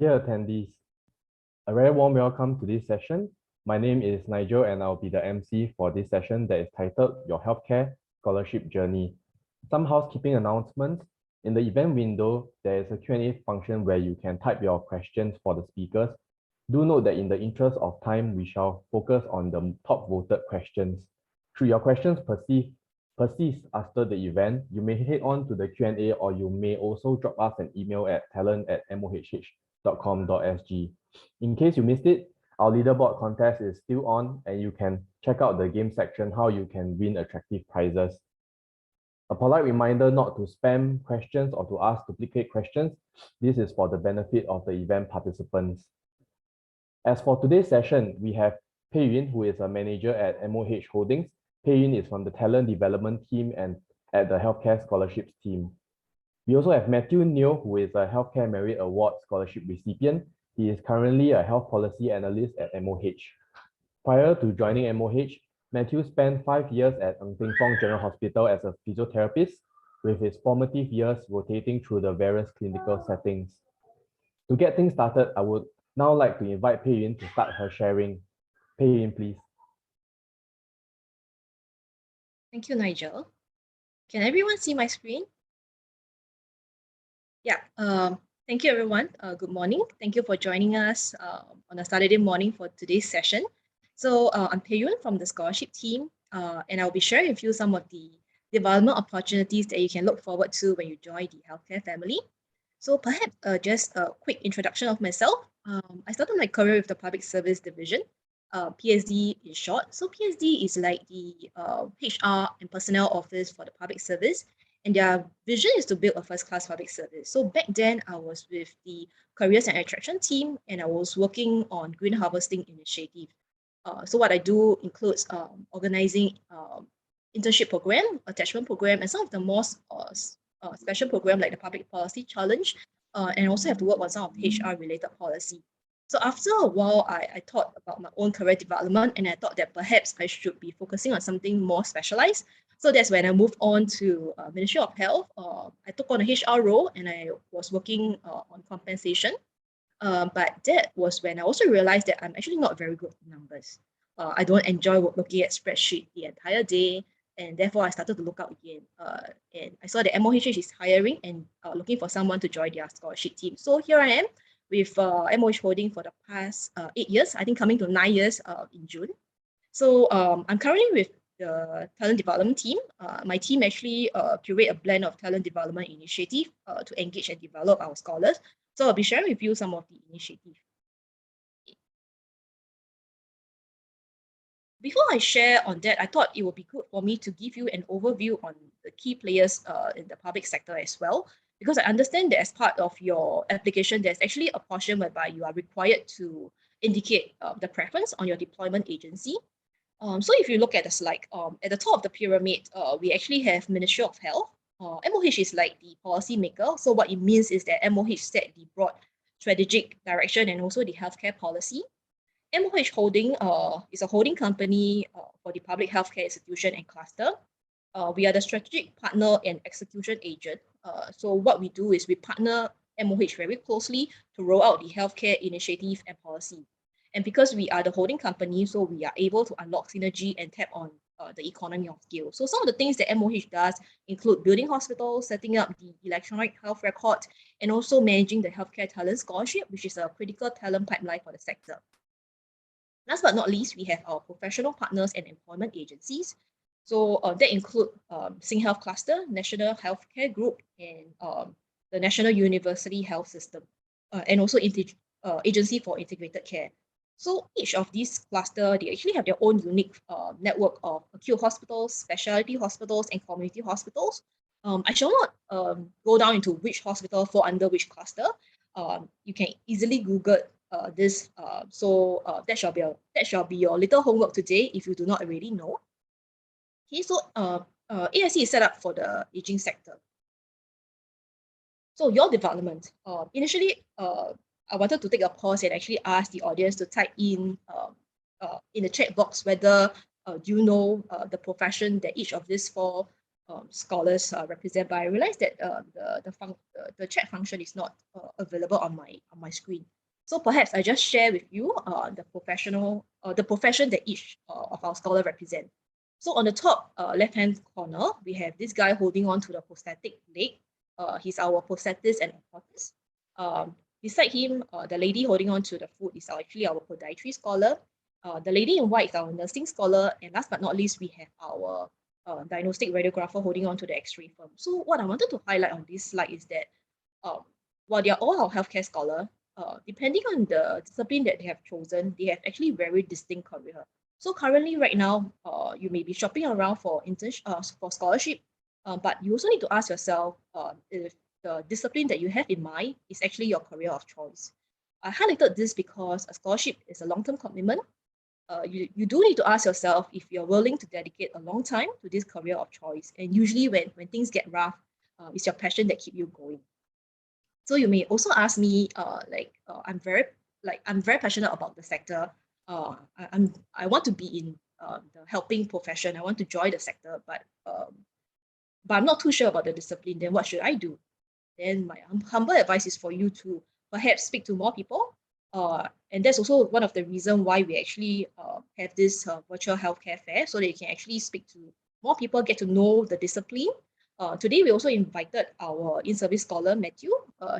Dear attendees, a very warm welcome to this session. My name is Nigel and I'll be the MC for this session that is titled Your Healthcare Scholarship Journey. Some housekeeping announcements. In the event window, there is a Q&A function where you can type your questions for the speakers. Do note that in the interest of time, we shall focus on the top voted questions. Should your questions persist after the event, you may head on to the Q&A or you may also drop us an email at talent@mohh.com.sg. In case you missed it, our leaderboard contest is still on and you can check out the game section how you can win attractive prizes. A polite reminder not to spam questions or to ask duplicate questions. This is for the benefit of the event participants. As for today's session, we have Pei Yun, who is a manager at MOH Holdings. Pei Yun is from the talent development team and at the healthcare scholarships team. We also have Matthew Neo, who is a Healthcare Merit Award scholarship recipient. He is currently a health policy analyst at MOH. Prior to joining MOH, Matthew spent 5 years at Ng Teng Fong General Hospital as a physiotherapist, with his formative years rotating through the various clinical settings. To get things started, I would now like to invite Pei Yun to start her sharing. Pei Yun, please. Thank you, Nigel. Can everyone see my screen? Yeah, thank you, everyone. Good morning. Thank you for joining us on a Saturday morning for today's session. So I'm Pei Yun from the scholarship team, and I'll be sharing with you some of the development opportunities that you can look forward to when you join the healthcare family. So perhaps just a quick introduction of myself. I started my career with the Public Service Division, PSD in short. So PSD is like the HR and personnel office for the public service, and their vision is to build a first-class public service. So back then, I was with the Careers and Attraction team, and I was working on green harvesting initiative. So what I do includes organizing internship program, attachment program, and some of the most special program like the Public Policy Challenge, and also have to work on some of HR-related policy. So after a while, I thought about my own career development, and I thought that perhaps I should be focusing on something more specialized. So that's when I moved on to Ministry of Health. I took on a HR role, and I was working on compensation. But that was when I also realized that I'm actually not very good with numbers. I don't enjoy looking at spreadsheet the entire day, and therefore I started to look out again. And I saw that MOH is hiring and looking for someone to join their scholarship team. So here I am with MOH Holding for the past 8 years, I think coming to 9 years in June. So I'm currently with the talent development team. My team actually curate a blend of talent development initiative to engage and develop our scholars. So I'll be sharing with you some of the initiatives. Before I share on that, I thought it would be good for me to give you an overview on the key players in the public sector as well, because I understand that as part of your application, there's actually a portion whereby you are required to indicate the preference on your deployment agency. So if you look at the slide, at the top of the pyramid, we actually have Ministry of Health. MOH is like the policy maker. So what it means is that MOH set the broad strategic direction and also the healthcare policy. MOH Holding is a holding company for the public healthcare institution and cluster. We are the strategic partner and execution agent. So what we do is we partner MOH very closely to roll out the healthcare initiative and policy. And because we are the holding company, so we are able to unlock synergy and tap on the economy of scale. So some of the things that MOH does include building hospitals, setting up the electronic health record, and also managing the healthcare talent scholarship, which is a critical talent pipeline for the sector. Last but not least, we have our professional partners and employment agencies. So that include SingHealth Cluster, National Healthcare Group, and the National University Health System, and also Agency for Integrated Care. So each of these clusters, they actually have their own unique network of acute hospitals, specialty hospitals, and community hospitals. I shall not go down into which hospital fall under which cluster. You can easily Google this. So that shall be your little homework today if you do not already know. Okay, so AIC is set up for the aging sector. So your development. Initially, I wanted to take a pause and actually ask the audience to type in the chat box whether do you know the profession that each of these four scholars represent, but I realized that the chat function is not available on my screen. So perhaps I just share with you the profession that each of our scholars represent. So on the top left-hand corner, we have this guy holding on to the prosthetic leg. He's our prosthetist and orthotist. Beside him, the lady holding on to the foot is actually our podiatry scholar. The lady in white is our nursing scholar. And last but not least, we have our diagnostic radiographer holding on to the X-ray firm. So what I wanted to highlight on this slide is that while they are all our healthcare scholar, depending on the discipline that they have chosen, they have actually very distinct career. So currently, right now, you may be shopping around for for scholarship, but you also need to ask yourself if the discipline that you have in mind is actually your career of choice. I highlighted this because a scholarship is a long-term commitment. You do need to ask yourself if you're willing to dedicate a long time to this career of choice. And usually when things get rough, it's your passion that keep you going. So you may also ask me, I'm very passionate about the sector. I want to be in the helping profession. I want to join the sector, but I'm not too sure about the discipline. Then what should I do? Then my humble advice is for you to perhaps speak to more people. And that's also one of the reasons why we actually have this virtual healthcare fair, so that you can actually speak to more people, get to know the discipline. Today, we also invited our in-service scholar, Matthew.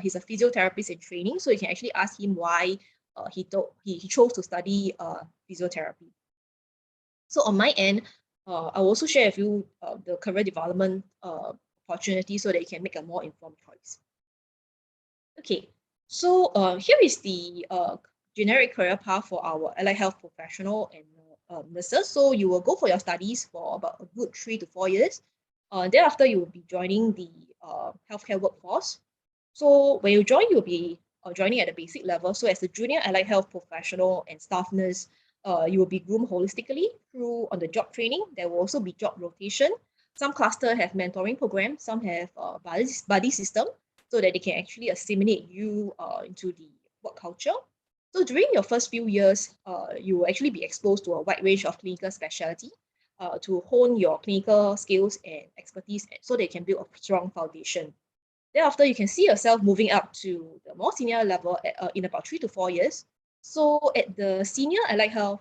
He's a physiotherapist in training, so you can actually ask him why he chose to study physiotherapy. So on my end, I will also share with you the career development opportunity so that you can make a more informed choice. Okay, so here is the generic career path for our allied health professional and nurses. So you will go for your studies for about a good 3 to 4 years. Thereafter, you will be joining the healthcare workforce. So when you join, you'll be joining at the basic level. So as a junior allied health professional and staff nurse, you will be groomed holistically through on-the-job training. There will also be job rotation. Some clusters have mentoring programs, some have buddy system, so that they can actually assimilate you into the work culture. So during your first few years, you will actually be exposed to a wide range of clinical specialty to hone your clinical skills and expertise so they can build a strong foundation. Thereafter, you can see yourself moving up to the more senior level in about 3 to 4 years. So at the senior allied health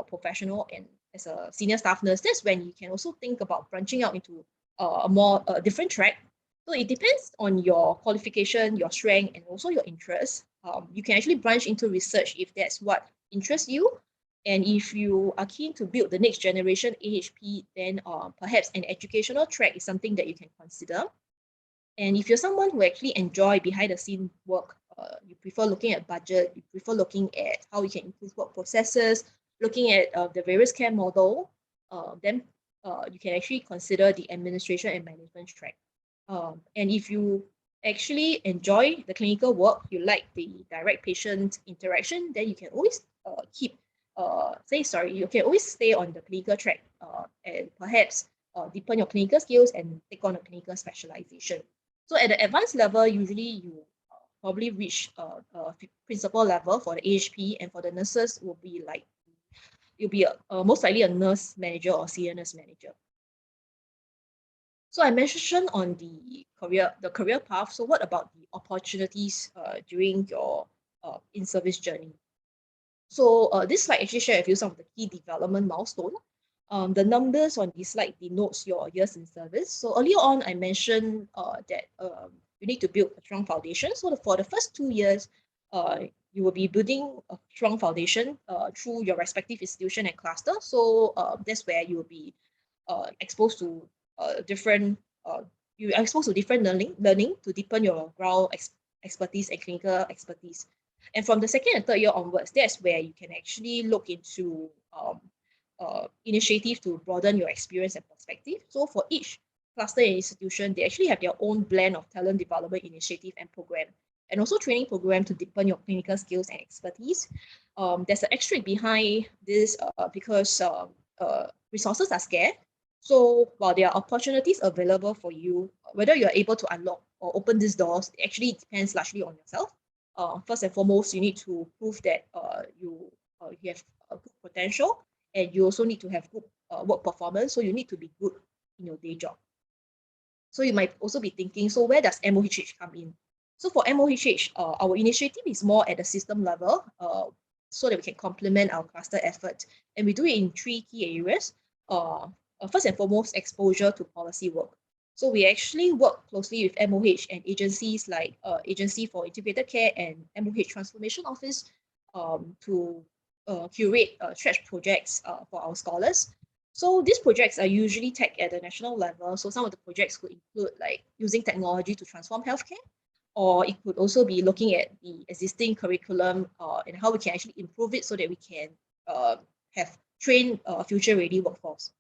professional and as a senior staff nurse, that's when you can also think about branching out into a more different track. So it depends on your qualification, your strength, and also your interest. You can actually branch into research if that's what interests you. And if you are keen to build the next generation AHP, then perhaps an educational track is something that you can consider. And if you're someone who actually enjoy behind the scene work, you prefer looking at budget, you prefer looking at how you can improve work processes, looking at the various care model, then you can actually consider the administration and management track. And if you actually enjoy the clinical work, you like the direct patient interaction, then you can always you can always stay on the clinical track and perhaps deepen your clinical skills and take on a clinical specialization. So at the advanced level, usually you probably reach principal level for the AHP, and for the nurses will be like, you'll be most likely a nurse manager or senior nurse manager. So I mentioned on the career path. So what about the opportunities during your in-service journey? So this slide actually shares with you some of the key development milestones. The numbers on this slide denotes your years in service. So earlier on, I mentioned that you need to build a strong foundation. So for the first 2 years, you will be building a strong foundation through your respective institution and cluster. So that's where you will be exposed to different learning to deepen your ground expertise and clinical expertise. And from the second and third year onwards, that's where you can actually look into initiative to broaden your experience and perspective. So for each cluster and institution, they actually have their own blend of talent development initiative and program, and also training program to deepen your clinical skills and expertise. There's an asterisk behind this because resources are scarce. So while there are opportunities available for you, whether you're able to unlock or open these doors, it actually depends largely on yourself. First and foremost, you need to prove that you have a good potential, and you also need to have good work performance. So you need to be good in your day job. So you might also be thinking, so where does MOHH come in? So for MOHH, our initiative is more at the system level, so that we can complement our cluster effort. And we do it in 3 key areas. First and foremost, exposure to policy work. So we actually work closely with MOH and agencies like Agency for Integrated Care and MOH Transformation Office to curate stretch projects for our scholars. So these projects are usually tagged at the national level. So some of the projects could include like using technology to transform healthcare, or it could also be looking at the existing curriculum and how we can actually improve it so that we can have trained future-ready workforce.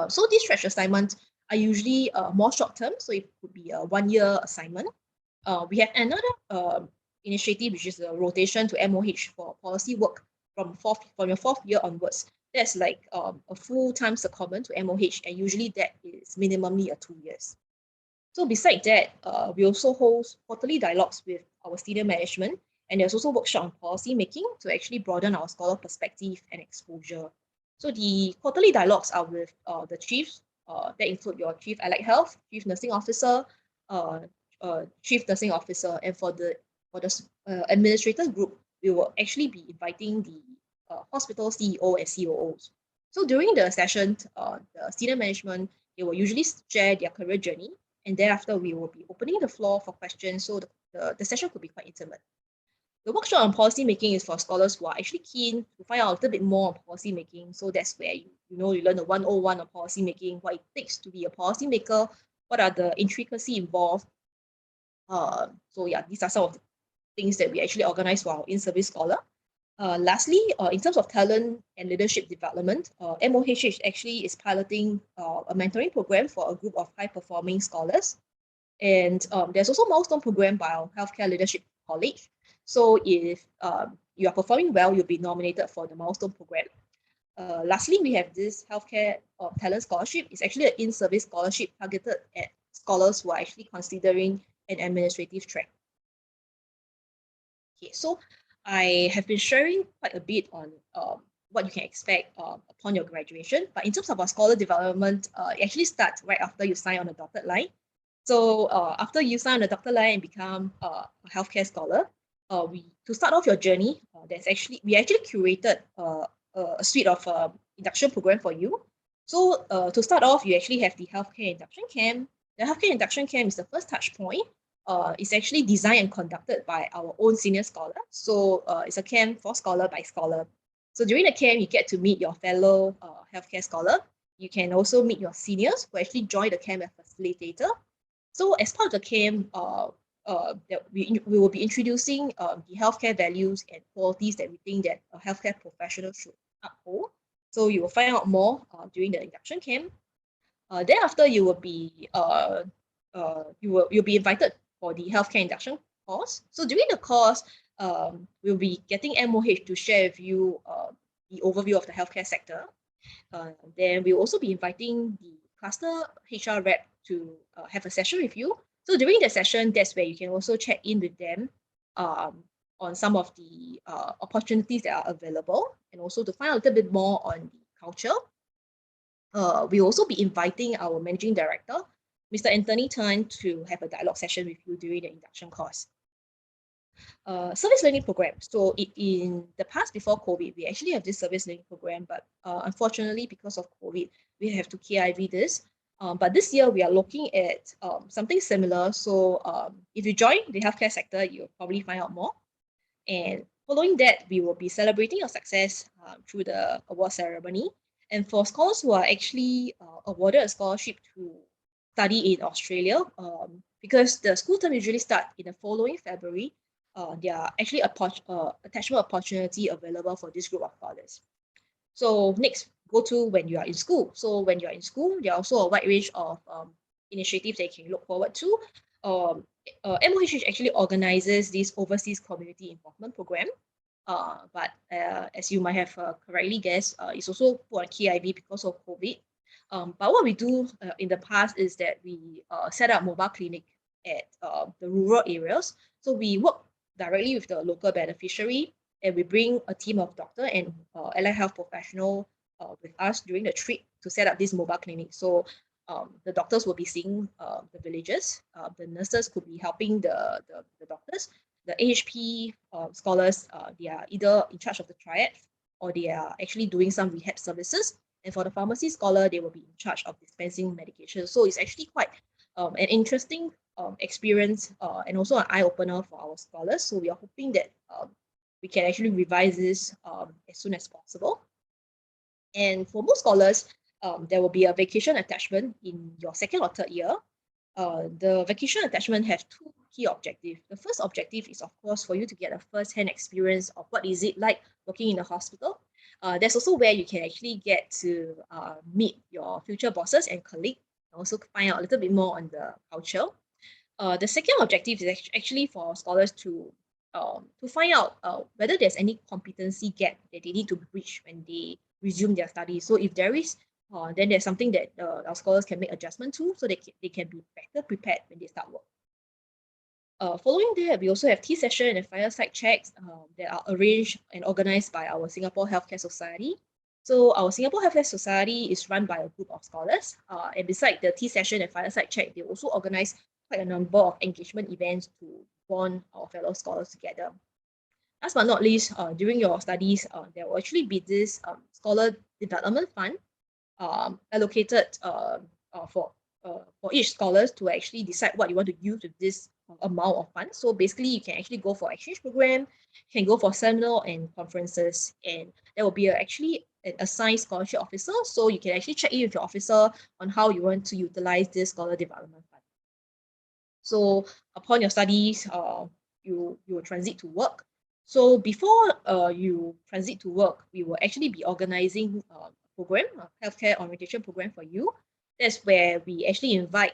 So these stretch assignments are usually more short-term, so it could be a one-year assignment. We have another initiative, which is a rotation to MOH for policy work from your fourth year onwards. That's like a full-time secondment to MOH, and usually that is minimally 2 years. So besides that, we also host quarterly dialogues with our senior management, and there's also workshop on policy making to actually broaden our scholar perspective and exposure. So the quarterly dialogues are with the chiefs, that include your chief allied health, chief nursing officer, chief nursing officer, and for the administrator group, we will actually be inviting the hospital CEO and COOs. So during the session, the senior management, they will usually share their career journey, and thereafter we will be opening the floor for questions, so the session could be quite intimate. The workshop on policy making is for scholars who are actually keen to find out a little bit more on policy making. So that's where you learn the 101 on policy making, what it takes to be a policy maker, what are the intricacies involved. So yeah, these are some of the things that we actually organize for our in-service scholar. Lastly, in terms of talent and leadership development, MOHH actually is piloting a mentoring program for a group of high-performing scholars. And there's also a milestone program by our Healthcare Leadership College. So if you are performing well, you'll be nominated for the milestone program. Lastly, we have this Healthcare Talent Scholarship. It's actually an in-service scholarship targeted at scholars who are actually considering an administrative track. Okay, so I have been sharing quite a bit on what you can expect upon your graduation. But in terms of our scholar development, it actually starts right after you sign on the dotted line. So after you sign on the dotted line and become a healthcare scholar, to start off your journey, we actually curated a suite of induction program for you. So to start off, you actually have the healthcare induction camp. The healthcare induction camp is the first touch point. It's actually designed and conducted by our own senior scholar. So it's a camp for scholar by scholar. So during the camp, you get to meet your fellow healthcare scholar. You can also meet your seniors who actually join the camp as facilitator. So as part of the camp, that we will be introducing the healthcare values and qualities that we think that a healthcare professional should uphold. So you will find out more during the induction camp. Thereafter, you will be you'll be invited for the healthcare induction course. So during the course, we'll be getting MOH to share with you the overview of the healthcare sector. Then we'll also be inviting the cluster HR rep to have a session with you. So during the session, that's where you can also check in with them on some of the opportunities that are available, and also to find out a little bit more on the culture. We'll also be inviting our managing director, Mr. Anthony Tan, to have a dialogue session with you during the induction course. Service learning program. So in the past, before COVID, we actually have this service learning program, but unfortunately, because of COVID, we have to KIV this. But this year, we are looking at something similar. So if you join the healthcare sector, you'll probably find out more. And following that, we will be celebrating your success through the award ceremony. And for scholars who are actually awarded a scholarship to study in Australia, because the school term usually starts in the following February, there are actually attachment opportunity available for this group of scholars. So next, go to when you are in school. So when you're in school, there are also a wide range of initiatives that you can look forward to. MOH actually organizes this overseas community involvement program. But as you might have correctly guessed, it's also put on KIV because of COVID. But what we do in the past is that we set up mobile clinic at the rural areas. So we work directly with the local beneficiary, and we bring a team of doctor and allied health professional with us during the trip to set up this mobile clinic. So the doctors will be seeing the villagers. The nurses could be helping the doctors. The AHP scholars, they are either in charge of the triad or they are actually doing some rehab services. And for the pharmacy scholar, they will be in charge of dispensing medication. So it's actually quite an interesting experience and also an eye-opener for our scholars. So we are hoping that we can actually revise this as soon as possible. And for most scholars, there will be a vacation attachment in your second or third year. The vacation attachment has two key objectives. The first objective is, of course, for you to get a first-hand experience of what is it like working in a hospital. That's also where you can actually get to meet your future bosses and colleagues, and also find out a little bit more on the culture. The second objective is actually for scholars to find out whether there's any competency gap that they need to bridge when they resume their studies. So if there is, then there's something that our scholars can make adjustment to, so they can be better prepared when they start work. Following that, we also have tea session and fireside checks that are arranged and organized by our Singapore Healthcare Society. So our Singapore Healthcare Society is run by a group of scholars, and beside the tea session and fireside check, they also organize quite a number of engagement events to bond our fellow scholars together. Last but not least, during your studies, there will actually be this scholar development fund allocated for each scholars to actually decide what you want to use with this amount of funds. So basically, you can actually go for exchange program, you can go for seminar and conferences, and there will be actually an assigned scholarship officer. So you can actually check in with your officer on how you want to utilize this scholar development fund. So upon your studies, you will transit to work. So before you transit to work, we will actually be organizing a program, a healthcare orientation program for you. That's where we actually invite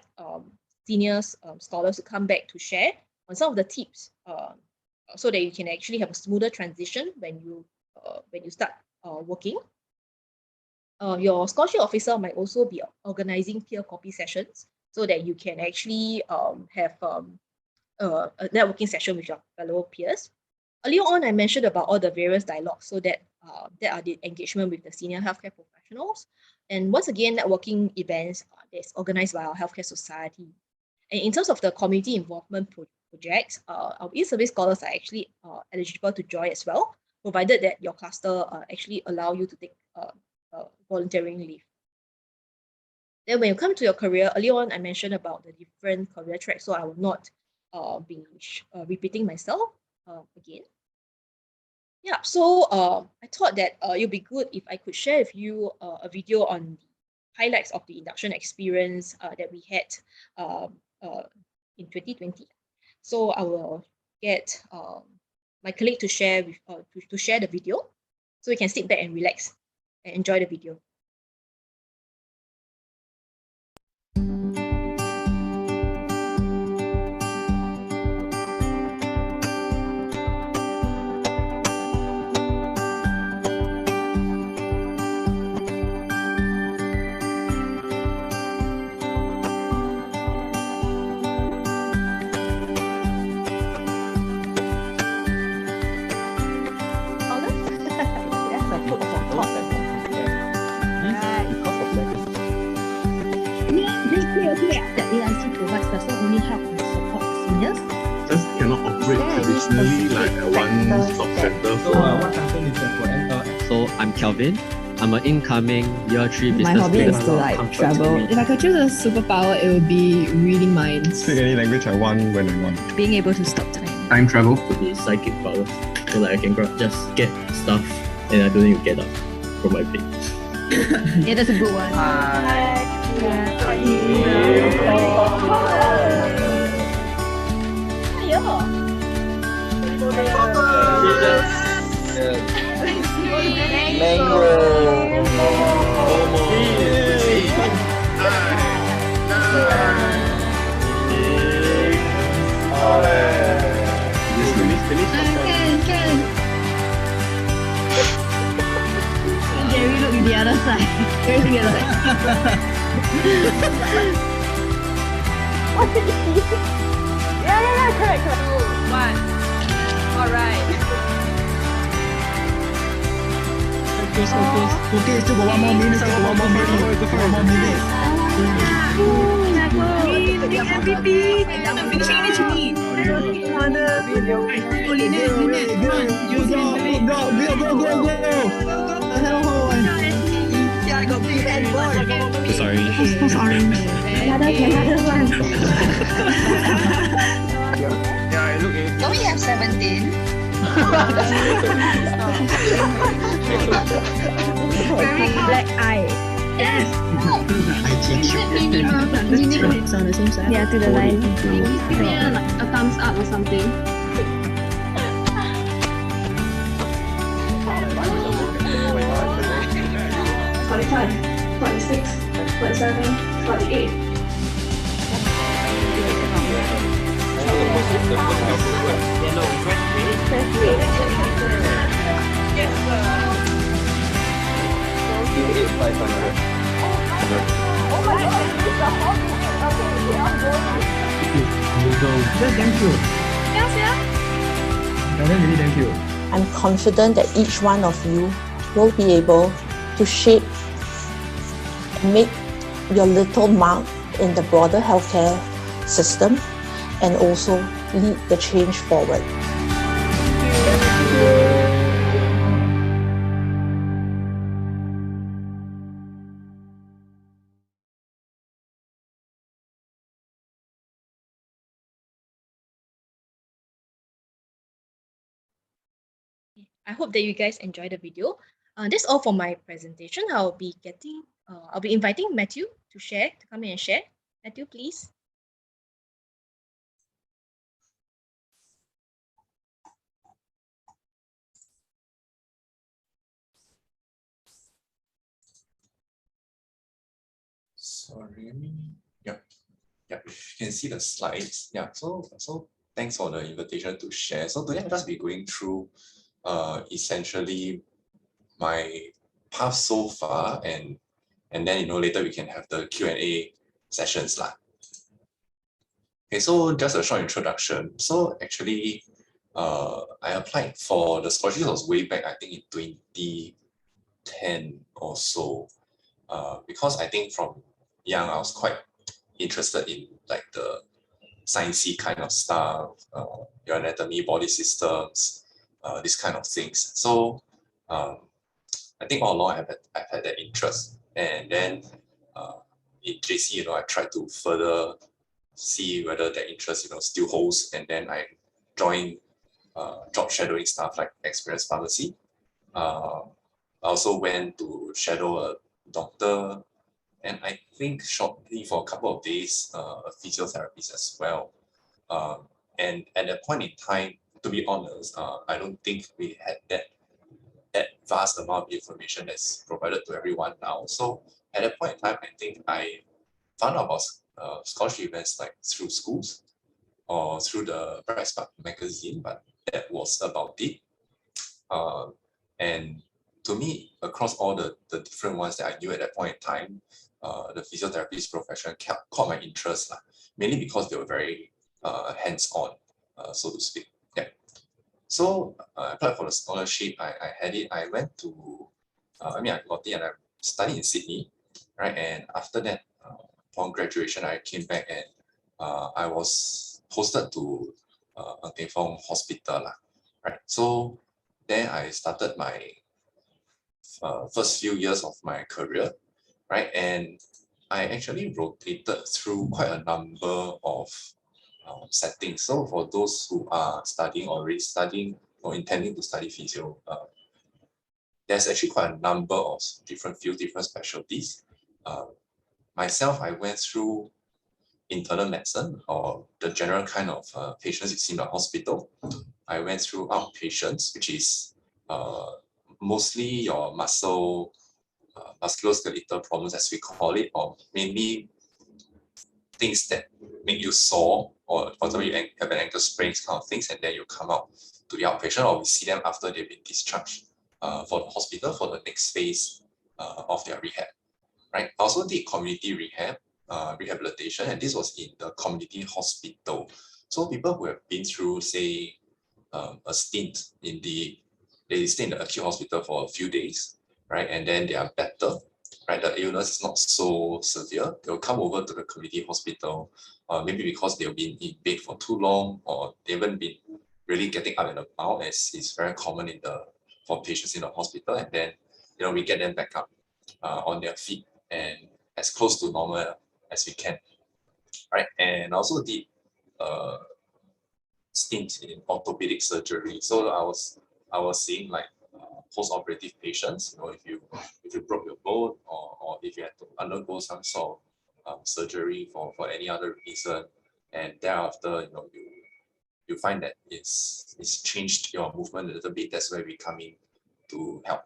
seniors, scholars to come back to share on some of the tips so that you can actually have a smoother transition when you start working. Your scholarship officer might also be organizing peer copy sessions so that you can actually have a networking session with your fellow peers. Earlier on, I mentioned about all the various dialogues, so that are the engagement with the senior healthcare professionals. And once again, networking events that's organized by our healthcare society. And in terms of the community involvement projects, our e-service scholars are actually eligible to join as well, provided that your cluster actually allow you to take volunteering leave. Then when you come to your career, earlier on, I mentioned about the different career tracks, so I will not be repeating myself again. Yeah, so I thought that it would be good if I could share with you a video on the highlights of the induction experience that we had in 2020. So I will get my colleague to share the video, so we can sit back and relax and enjoy the video. Traditionally, like a one-stop center. So what function is that for enter? So I'm Kelvin. I'm an incoming year 3 business My hobby student. is to like travel. If I could choose a superpower, it would be reading minds. Speak any language I want when I want. Being able to stop time. Time travel. To be psychic powers. So like I can just get stuff and I don't need to get up from my bed. Yeah, that's a good one. Jerry, look at the other side. Jerry together. Yeah, correct. 2, 1. Alright. Okay, still got one more minute. MVP. Finishing. Lynette, come on. You can do it. Go. Yeah, I got big head boy. Sorry. So sorry. Another one. Don't we have 17? Very black eye. It's on the same side. Yeah, to the line. Give me like a thumbs up or something. $45, $46, $47, $48. I'm confident that each one of you will be able to shape and make your little mark in the broader healthcare system and also lead the change forward. I hope that you guys enjoyed the video. That's all for my presentation. I'll be inviting Matthew to come in and share. Matthew, please. Sorry. Yep. You can see the slides. Yeah. So thanks for the invitation to share. So today I'll just be going through essentially my path so far, and then later we can have the Q&A sessions lah. Okay, so just a short introduction. So actually, I applied for the scholarship. It was way back, I think in 2010 or so, because I think from young I was quite interested in like the sciencey kind of stuff, your anatomy, body systems, these kind of things. So I think all along I've had that interest, and then in JC, I tried to further see whether that interest, still holds, and then I joined job shadowing stuff like Experience Pharmacy. I also went to shadow a doctor, and I think shortly for a couple of days, a physiotherapist as well. And at that point in time, to be honest, I don't think we had that vast amount of information that's provided to everyone now. So at that point in time, I think I found out about scholarship events like through schools or through the Bright Spark magazine, but that was about it. And to me, across all the different ones that I knew at that point in time, the physiotherapist profession caught my interest, mainly because they were very hands-on, so to speak. Yeah. So I applied for the scholarship. I had it. I went to, I got it, and I studied in Sydney, right? And after that, upon graduation, I came back and I was posted to Untitled Hospital, right? So then I started my first few years of my career, right? And I actually rotated through quite a number of settings. So for those who are already studying or intending to study physio, there's actually quite a number of different fields, different specialties. Myself, I went through internal medicine, or the general kind of patients you see in the hospital. I went through outpatients, which is mostly your musculoskeletal problems, as we call it, or mainly things that make you sore, or for example, you have an ankle sprain, kind of things, and then you come out to the outpatient, or we see them after they've been discharged for the hospital for the next phase of their rehab. Right. I also did community rehab, rehabilitation, and this was in the community hospital. So people who have been through, say, a stint they stay in the acute hospital for a few days, right, and then they are better. right, the illness is not so severe, they'll come over to the community hospital, maybe because they've been in bed for too long, or they haven't been really getting up and about, as is very common for patients in the hospital, and then we get them back up on their feet and as close to normal as we can, right? And I also did stint in orthopedic surgery, so I was seeing like post-operative patients. If you broke your bone, or if you had to undergo some sort of surgery for any other reason, and thereafter you find that it's changed your movement a little bit, that's where we come in to help,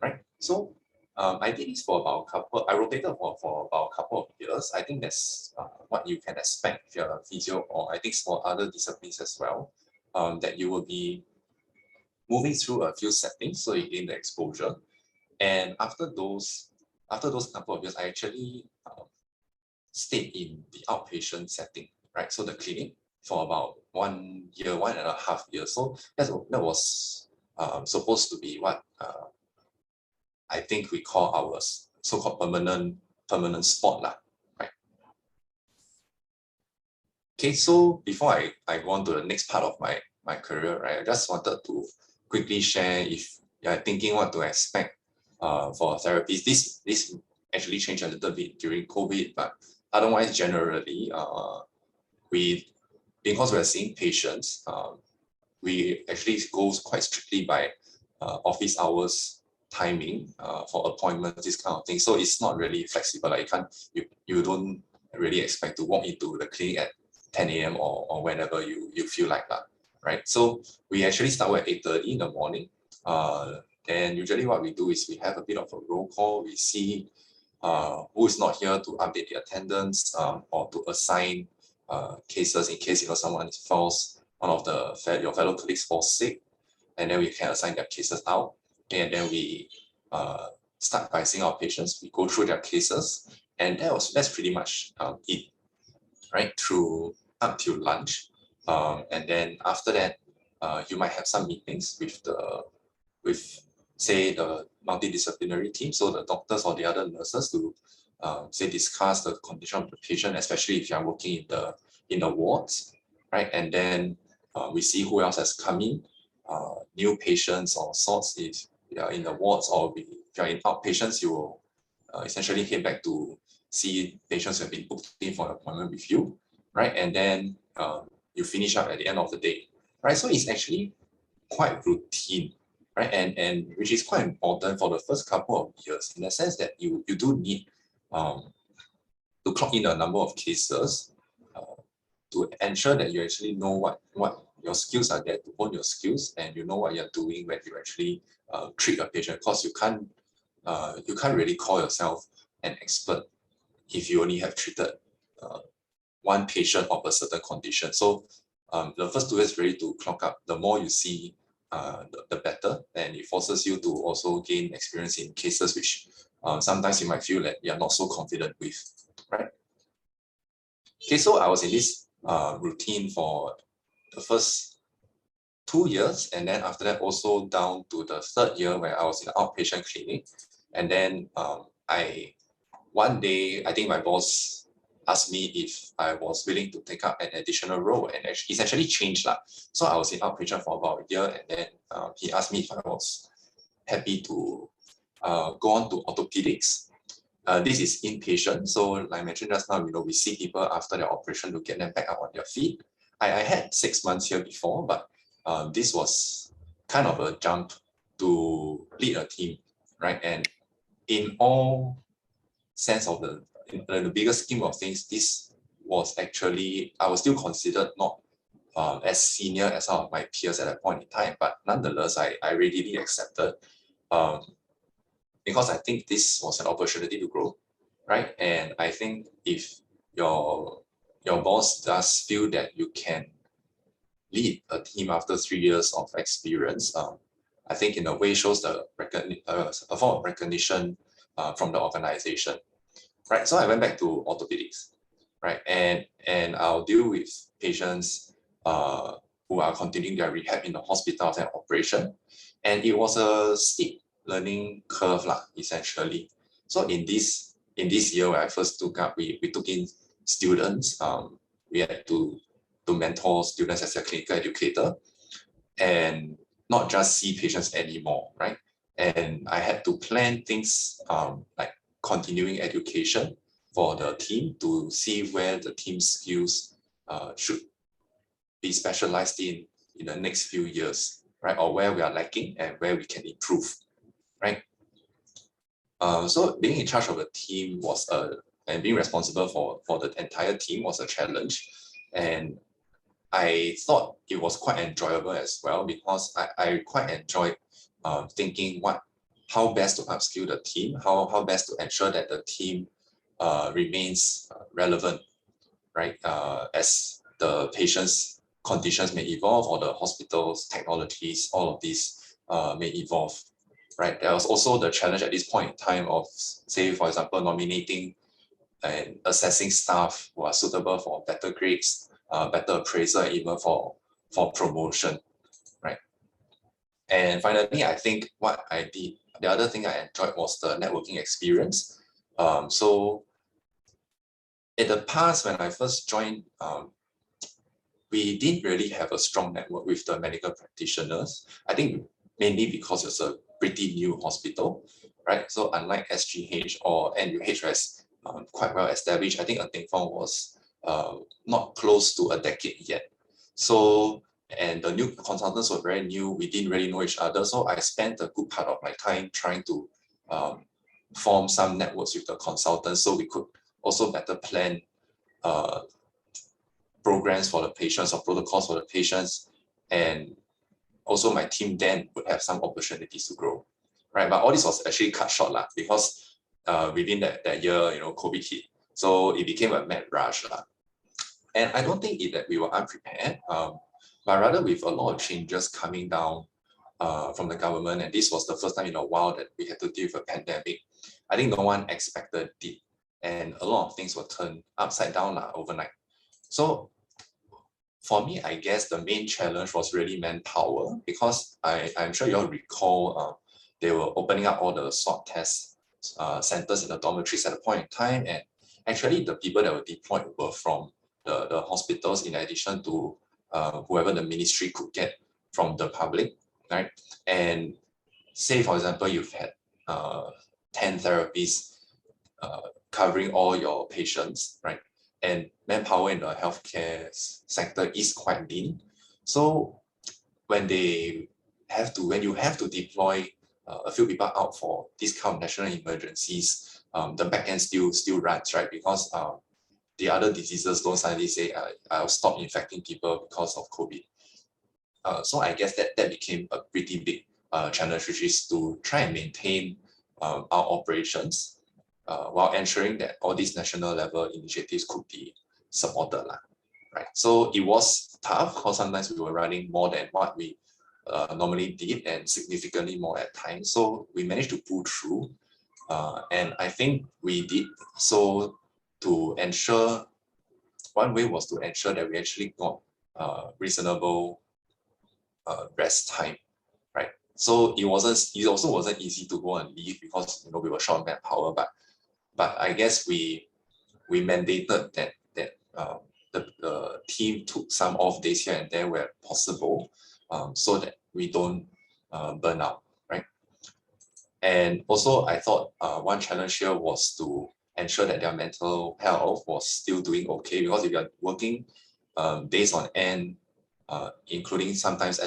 right? So I did this for about I rotated for about a couple of years. I think that's what you can expect if you're a physio, or I think for other disciplines as well, that you will be moving through a few settings, so you gain the exposure. And after those couple of years, I actually stayed in the outpatient setting, right? So the clinic for about 1 year, 1.5 years. So that was supposed to be what I think we call our so-called permanent spot lah, right? Okay, so before I go on to the next part of my career, right, I just wanted to quickly share, if you're thinking what to expect for therapies. This actually changed a little bit during COVID, but otherwise generally, because we're seeing patients, we actually go quite strictly by office hours timing for appointments, this kind of thing. So it's not really flexible. Like you don't really expect to walk into the clinic at 10 a.m. or whenever you feel like that, right? So we actually start at 8:30 in the morning. And usually what we do is we have a bit of a roll call. We see who is not here to update the attendance, or to assign cases in case someone falls, one of your fellow colleagues falls sick, and then we can assign their cases out. And then we start by seeing our patients. We go through their cases, and that's pretty much it, right, through up till lunch. And then after that, you might have some meetings with say the multidisciplinary team, so the doctors or the other nurses, to say discuss the condition of the patient, especially if you are working in the wards, right? And then we see who else has come in, new patients or sorts. If you are in the wards, or if you are in outpatients, you will essentially head back to see patients who have been booked in for an appointment with you, right? And then you finish up at the end of the day, right? So it's actually quite routine, right? And which is quite important for the first couple of years, in the sense that you do need to clock in a number of cases to ensure that you actually know what your skills are there, to own your skills, and you know what you're doing when you actually treat a patient. Because you can't really call yourself an expert if you only have treated one patient of a certain condition. So the first 2 years really to clock up. The more you see, the better, and it forces you to also gain experience in cases which sometimes you might feel that you're not so confident with, right? Okay, so I was in this routine for the first 2 years, and then after that also down to the 3rd year, where I was in an outpatient clinic. And then one day, I think my boss asked me if I was willing to take up an additional role, and it's actually changed. So I was in outpatient for about a year, and then he asked me if I was happy to go on to orthopedics. This is inpatient, so like I mentioned just now, we see people after their operation to get them back up on their feet. I had 6 months here before, but this was kind of a jump to lead a team, right? And in all sense of in the bigger scheme of things, this was actually, I was still considered not as senior as some of my peers at that point in time, but nonetheless, I readily accepted, because I think this was an opportunity to grow, right? And I think if your boss does feel that you can lead a team after 3 years of experience, I think in a way shows a form of recognition from the organization, right? So I went back to orthopedics, right? And I'll deal with patients who are continuing their rehab in the hospital after an operation. And it was a steep learning curve, essentially. So in this year when I first took up, we took in students. We had to mentor students as a clinical educator and not just see patients anymore, right? And I had to plan things like continuing education for the team to see where the team's skills should be specialized in the next few years, right? Or where we are lacking and where we can improve, right? So being in charge of a team was and being responsible for the entire team was a challenge. And I thought it was quite enjoyable as well, because I quite enjoyed thinking how best to upskill the team, how best to ensure that the team remains relevant, right? As the patient's conditions may evolve, or the hospital's technologies, all of these may evolve, right? There was also the challenge at this point in time of, say, for example, nominating and assessing staff who are suitable for better grades, better appraisal, and even for promotion, right? And finally, I think what I did, the other thing I enjoyed was the networking experience. So in the past, when I first joined, we didn't really have a strong network with the medical practitioners. I think mainly because it's a pretty new hospital, right? So unlike SGH or NUH, as quite well established, I think Ng Fong was not close to a decade yet. So, and the new consultants were very new. We didn't really know each other. So I spent a good part of my time trying to form some networks with the consultants, so we could also better plan programs for the patients or protocols for the patients. And also my team then would have some opportunities to grow, right? But all this was actually cut short because within that year, COVID hit. So it became a mad rush. And I don't think that we were unprepared, but rather with a lot of changes coming down from the government. And this was the first time in a while that we had to deal with a pandemic. I think no one expected it. And a lot of things were turned upside down overnight. So for me, I guess the main challenge was really manpower, because I'm sure you all recall they were opening up all the swab test centers in the dormitories at a point in time. And actually the people that were deployed were from the hospitals, in addition to whoever the ministry could get from the public, right? And say, for example, you've had 10 therapies covering all your patients, right? And manpower in the healthcare sector is quite lean. So when you have to deploy a few people out for these kind of national emergencies, the back end still runs, right? Because the other diseases don't suddenly say, I'll stop infecting people because of COVID. So I guess that became a pretty big challenge, which is to try and maintain our operations while ensuring that all these national level initiatives could be supported, right? So it was tough, because sometimes we were running more than what we normally did, and significantly more at times. So we managed to pull through, and I think we did so to ensure, one way was to ensure that we actually got reasonable rest time, right? So it also wasn't easy to go and leave, because we were short on manpower, but I guess we mandated that the team took some off days here and there where possible, so that we don't burn out, right? And also I thought one challenge here was to ensure that their mental health was still doing okay, because if you're working days on end, including sometimes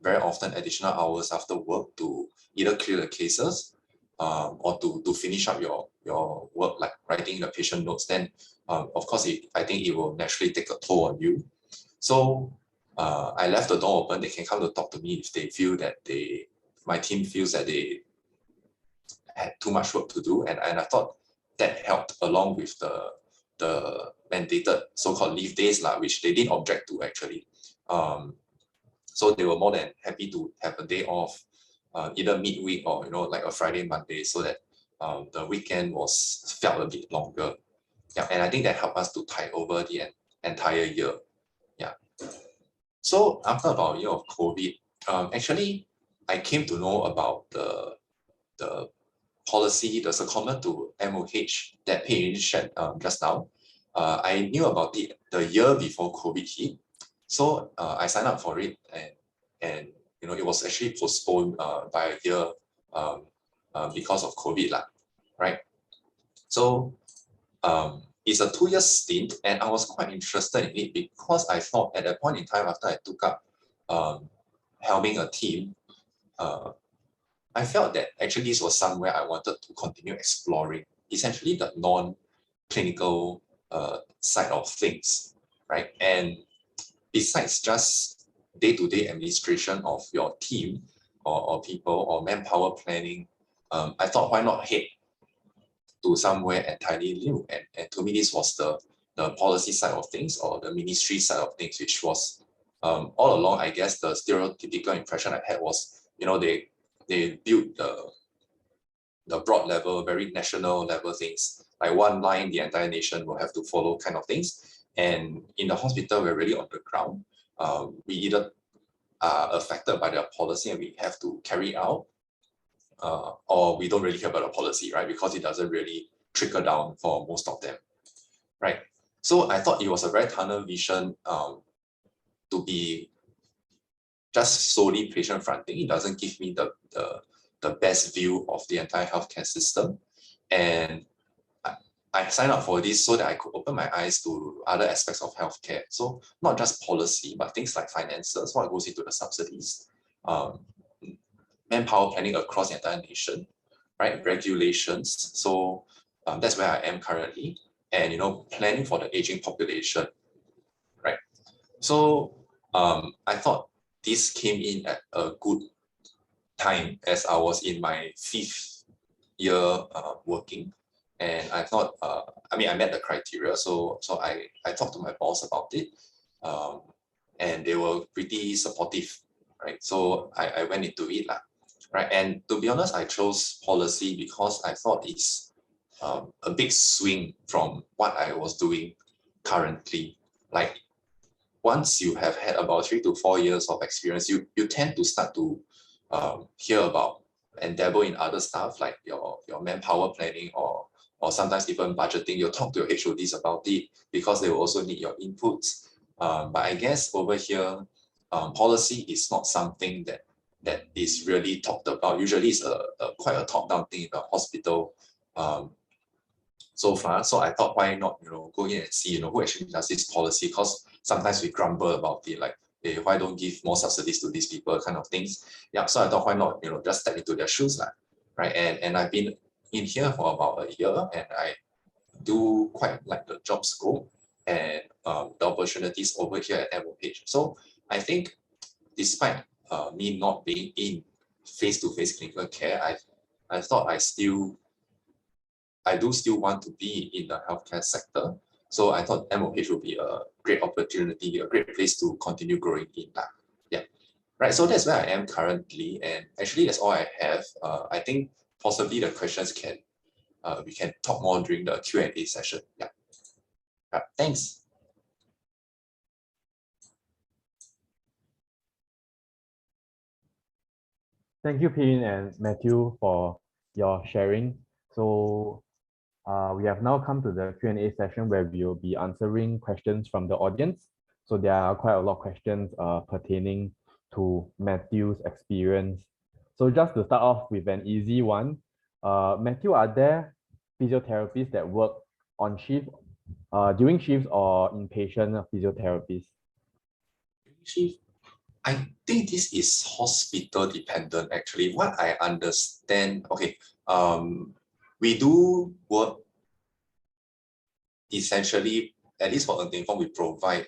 very often additional hours after work to either clear the cases, or to finish up your work, like writing the patient notes, then of course I think it will naturally take a toll on you. So I left the door open. They can come to talk to me if they feel that my team feels that they had too much work to do, and I thought that helped, along with the mandated so-called leave days, which they didn't object to actually. So they were more than happy to have a day off, either midweek or like a Friday, Monday, so that the weekend felt a bit longer. Yeah, and I think that helped us to tide over the entire year. Yeah. So after about a year of COVID, actually I came to know about the policy, the secondment to MOH that Pei shared just now, I knew about it the year before COVID hit. So I signed up for it, and you know, it was actually postponed by a year because of COVID, right? So it's a 2-year stint, and I was quite interested in it because I thought at that point in time, after I took up helming a team, I felt that actually this was somewhere I wanted to continue exploring, essentially the non-clinical side of things, right? And besides just day-to-day administration of your team or people or manpower planning, I thought, why not head to somewhere entirely new? And to me, this was the policy side of things, or the ministry side of things, which was all along, I guess, the stereotypical impression I had was, you know, they built the broad level, very national level things, like one line the entire nation will have to follow kind of things. And in the hospital, we're really on the ground. We either are affected by their policy and we have to carry out, or we don't really care about the policy, right? Because it doesn't really trickle down for most of them, right? So I thought it was a very tunnel vision to be just solely patient fronting. It doesn't give me the best view of the entire healthcare system. And I signed up for this so that I could open my eyes to other aspects of healthcare. So not just policy, but things like finances, what goes into the subsidies, manpower planning across the entire nation, right? Regulations. So that's where I am currently. And, you know, planning for the aging population, right? So I thought this came in at a good time as I was in my 5th year working. And I thought, I mean, I met the criteria. So I talked to my boss about it, and they were pretty supportive, right? So I went into it, right? And to be honest, I chose policy because I thought it's a big swing from what I was doing currently. Like, once you have had about 3 to 4 years of experience, you tend to start to hear about and dabble in other stuff like your manpower planning or sometimes even budgeting. You'll talk to your HODs about it because they will also need your inputs. But I guess over here, policy is not something that is really talked about. Usually it's quite a top-down thing in the hospital so far. So I thought, why not, you know, go in and see, you know, who actually does this policy? Because sometimes we grumble about it, like, hey, why don't give more subsidies to these people, kind of things. Yeah, so I thought, why not, you know, just step into their shoes, right? And I've been in here for about a year, and I do quite like the job scope and the opportunities over here at MOH. So I think, despite me not being in face-to-face clinical care, I thought I do still want to be in the healthcare sector. So I thought MOH would be a great opportunity, a great place to continue growing in. Yeah, right. So that's where I am currently, and actually that's all I have. I think possibly the questions we can talk more during the Q&A session. Yeah. Thanks. Thank you, Pin and Matthew, for your sharing. So we have now come to the Q&A session where we will be answering questions from the audience. So there are quite a lot of questions pertaining to Matthew's experience. So just to start off with an easy one, Matthew, are there physiotherapists that work on shift, during shifts, or inpatient physiotherapists? I think this is hospital dependent, actually. What I understand, okay, we do work essentially, at least for Untitled, we provide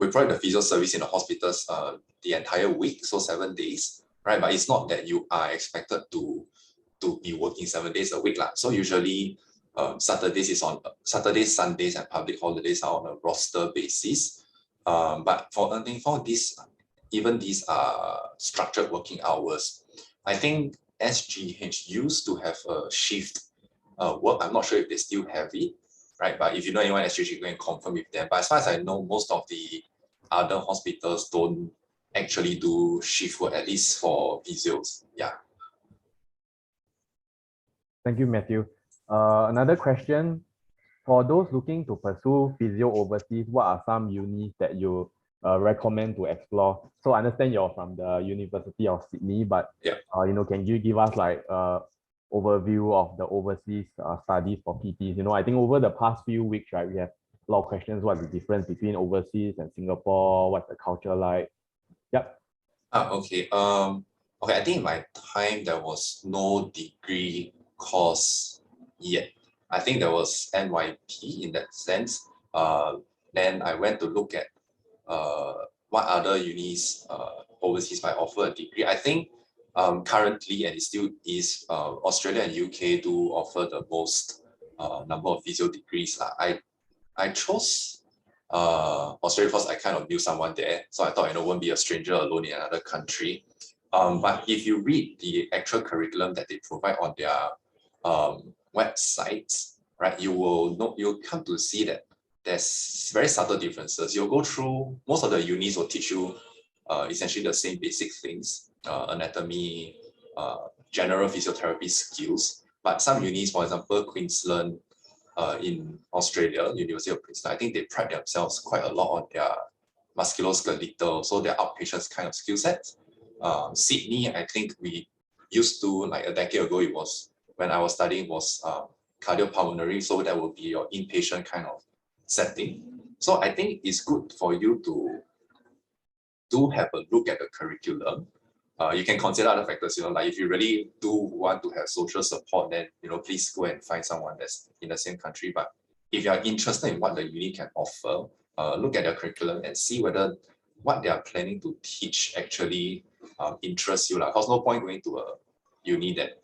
we provide the physio service in the hospitals the entire week, so 7 days, right? But it's not that you are expected to be working 7 days a week. So usually Saturdays, Sundays, and public holidays are on a roster basis. But for Untitled, these are structured working hours. I think SGH used to have a shift work. I'm not sure if they still have it, right? But if you know anyone at SGH, you can confirm with them. But as far as I know, most of the other hospitals don't actually do shift work, at least for physios. Yeah. Thank you, Matthew. Another question. For those looking to pursue physio overseas, what are some unis that you recommend to explore? So I understand you're from the University of Sydney, but can you give us like overview of the overseas studies for PTs? I think over the past few weeks, right, we have a lot of questions. What's the difference between overseas and Singapore? What's the culture like? Yep. Okay. Okay. I think in my time there was no degree course yet. I think there was NYP in that sense. Then I went to look at what other unis overseas might offer a degree. I think currently, and it still is, Australia and UK do offer the most number of physio degrees. I chose Australia because I kind of knew someone there, so I thought won't be a stranger alone in another country. But if you read the actual curriculum that they provide on their websites, right, you'll come to see that there's very subtle differences. You'll go through, most of the unis will teach you essentially the same basic things, anatomy, general physiotherapy skills. But some unis, for example, Queensland in Australia, University of Queensland, I think they pride themselves quite a lot on their musculoskeletal, so their outpatients kind of skill sets. Sydney, I think we used to, like a decade ago, it was when I was studying, was cardiopulmonary, so that would be your inpatient kind of setting. So I think it's good for you to have a look at the curriculum. You can consider other factors, like if you really do want to have social support, then please go and find someone that's in the same country. But if you are interested in what the uni can offer, look at their curriculum and see whether what they are planning to teach actually interests you. Because no point going to a uni that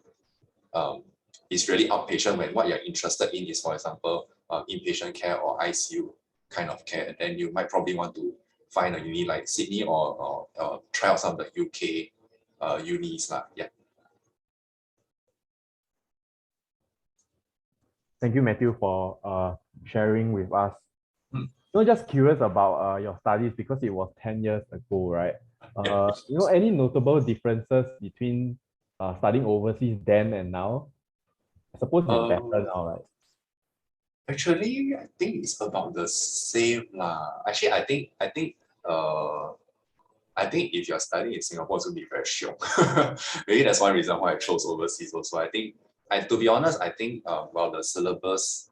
is really outpatient when what you're interested in is, for example, inpatient care or ICU kind of care. Then you might probably want to find a uni like Sydney or try out some of the UK unis. Yeah. Thank you, Matthew, for sharing with us. Just curious about your studies, because it was 10 years ago, right? Any notable differences between studying overseas then and now? I suppose it's better now, right? Actually, I think it's about the same lah. Actually, I think if you're studying in Singapore, it's going to be very shiong. Maybe that's one reason why I chose overseas also. I think, to be honest, I think while the syllabus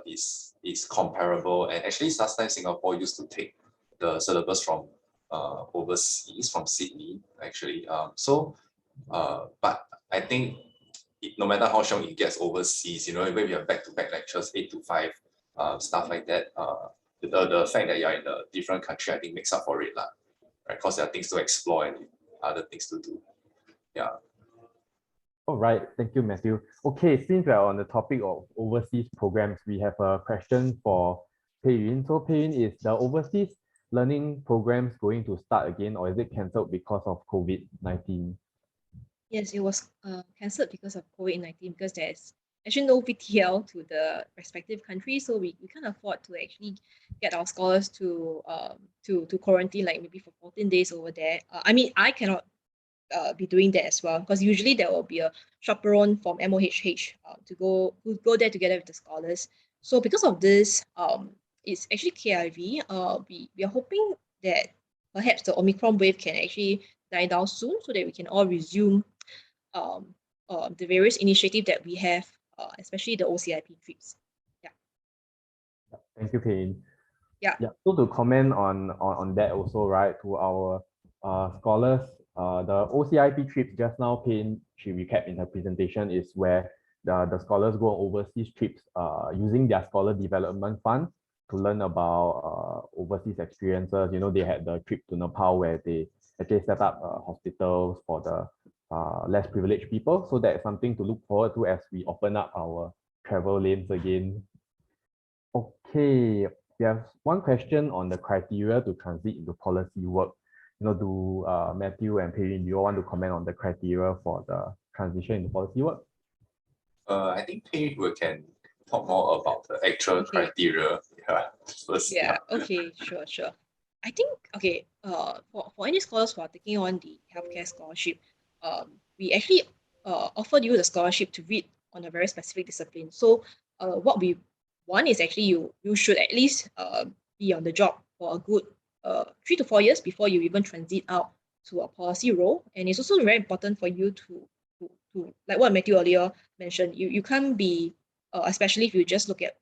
is comparable, and actually last time Singapore used to take the syllabus from overseas, from Sydney, actually. But I think no matter how strong it gets overseas, when we have back-to-back lectures, 8 to 5, stuff like that, the fact that you're in a different country, I think makes up for it, right? Because there are things to explore and other things to do. Yeah. All right, thank you, Matthew. Okay, since we are on the topic of overseas programs, we have a question for Pei Yun. So Pei Yun, is the overseas learning programs going to start again, or is it cancelled because of COVID-19? Yes, it was cancelled because of COVID-19, because there's actually no VTL to the respective countries, so we can't afford to actually get our scholars to quarantine like maybe for 14 days over there. I mean, I cannot be doing that as well, because usually there will be a chaperone from MOHH to go there together with the scholars. So because of this, it's actually KIV. We are hoping that perhaps the Omicron wave can actually die down soon, so that we can all resume the various initiatives that we have, especially the OCIP trips. Yeah. Thank you, Pei Yun. Yeah. So to comment on that also, right, to our scholars, the OCIP trips just now, Pei Yun, she recapped in her presentation, is where the scholars go on overseas trips using their scholar development fund to learn about overseas experiences. They had the trip to Nepal where they actually set up hospitals for the less privileged people. So that's something to look forward to as we open up our travel lanes again. Okay, we have one question on the criteria to transit into policy work. Do Matthew and Pei Yun, do you want to comment on the criteria for the transition into policy work? I think Pei Yun can talk more about the actual criteria. First. Yeah. Okay. Sure. I think for any scholars who are taking on the healthcare scholarship, we actually offered you the scholarship to read on a very specific discipline. So what we want is actually you should at least be on the job for a good 3 to 4 years before you even transit out to a policy role. And it's also very important for you to like what Matthew earlier mentioned, you can't be especially if you just look at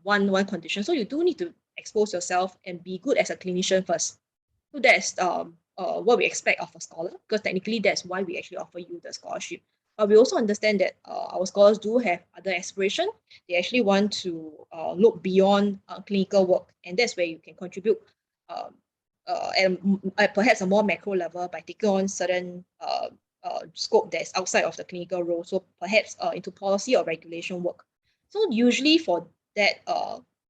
one condition. So you do need to expose yourself and be good as a clinician first. So that's what we expect of a scholar, because technically that's why we actually offer you the scholarship. But we also understand that our scholars do have other aspiration. They actually want to look beyond clinical work, and that's where you can contribute at perhaps a more macro level by taking on certain scope that's outside of the clinical role. So perhaps into policy or regulation work. So usually for that,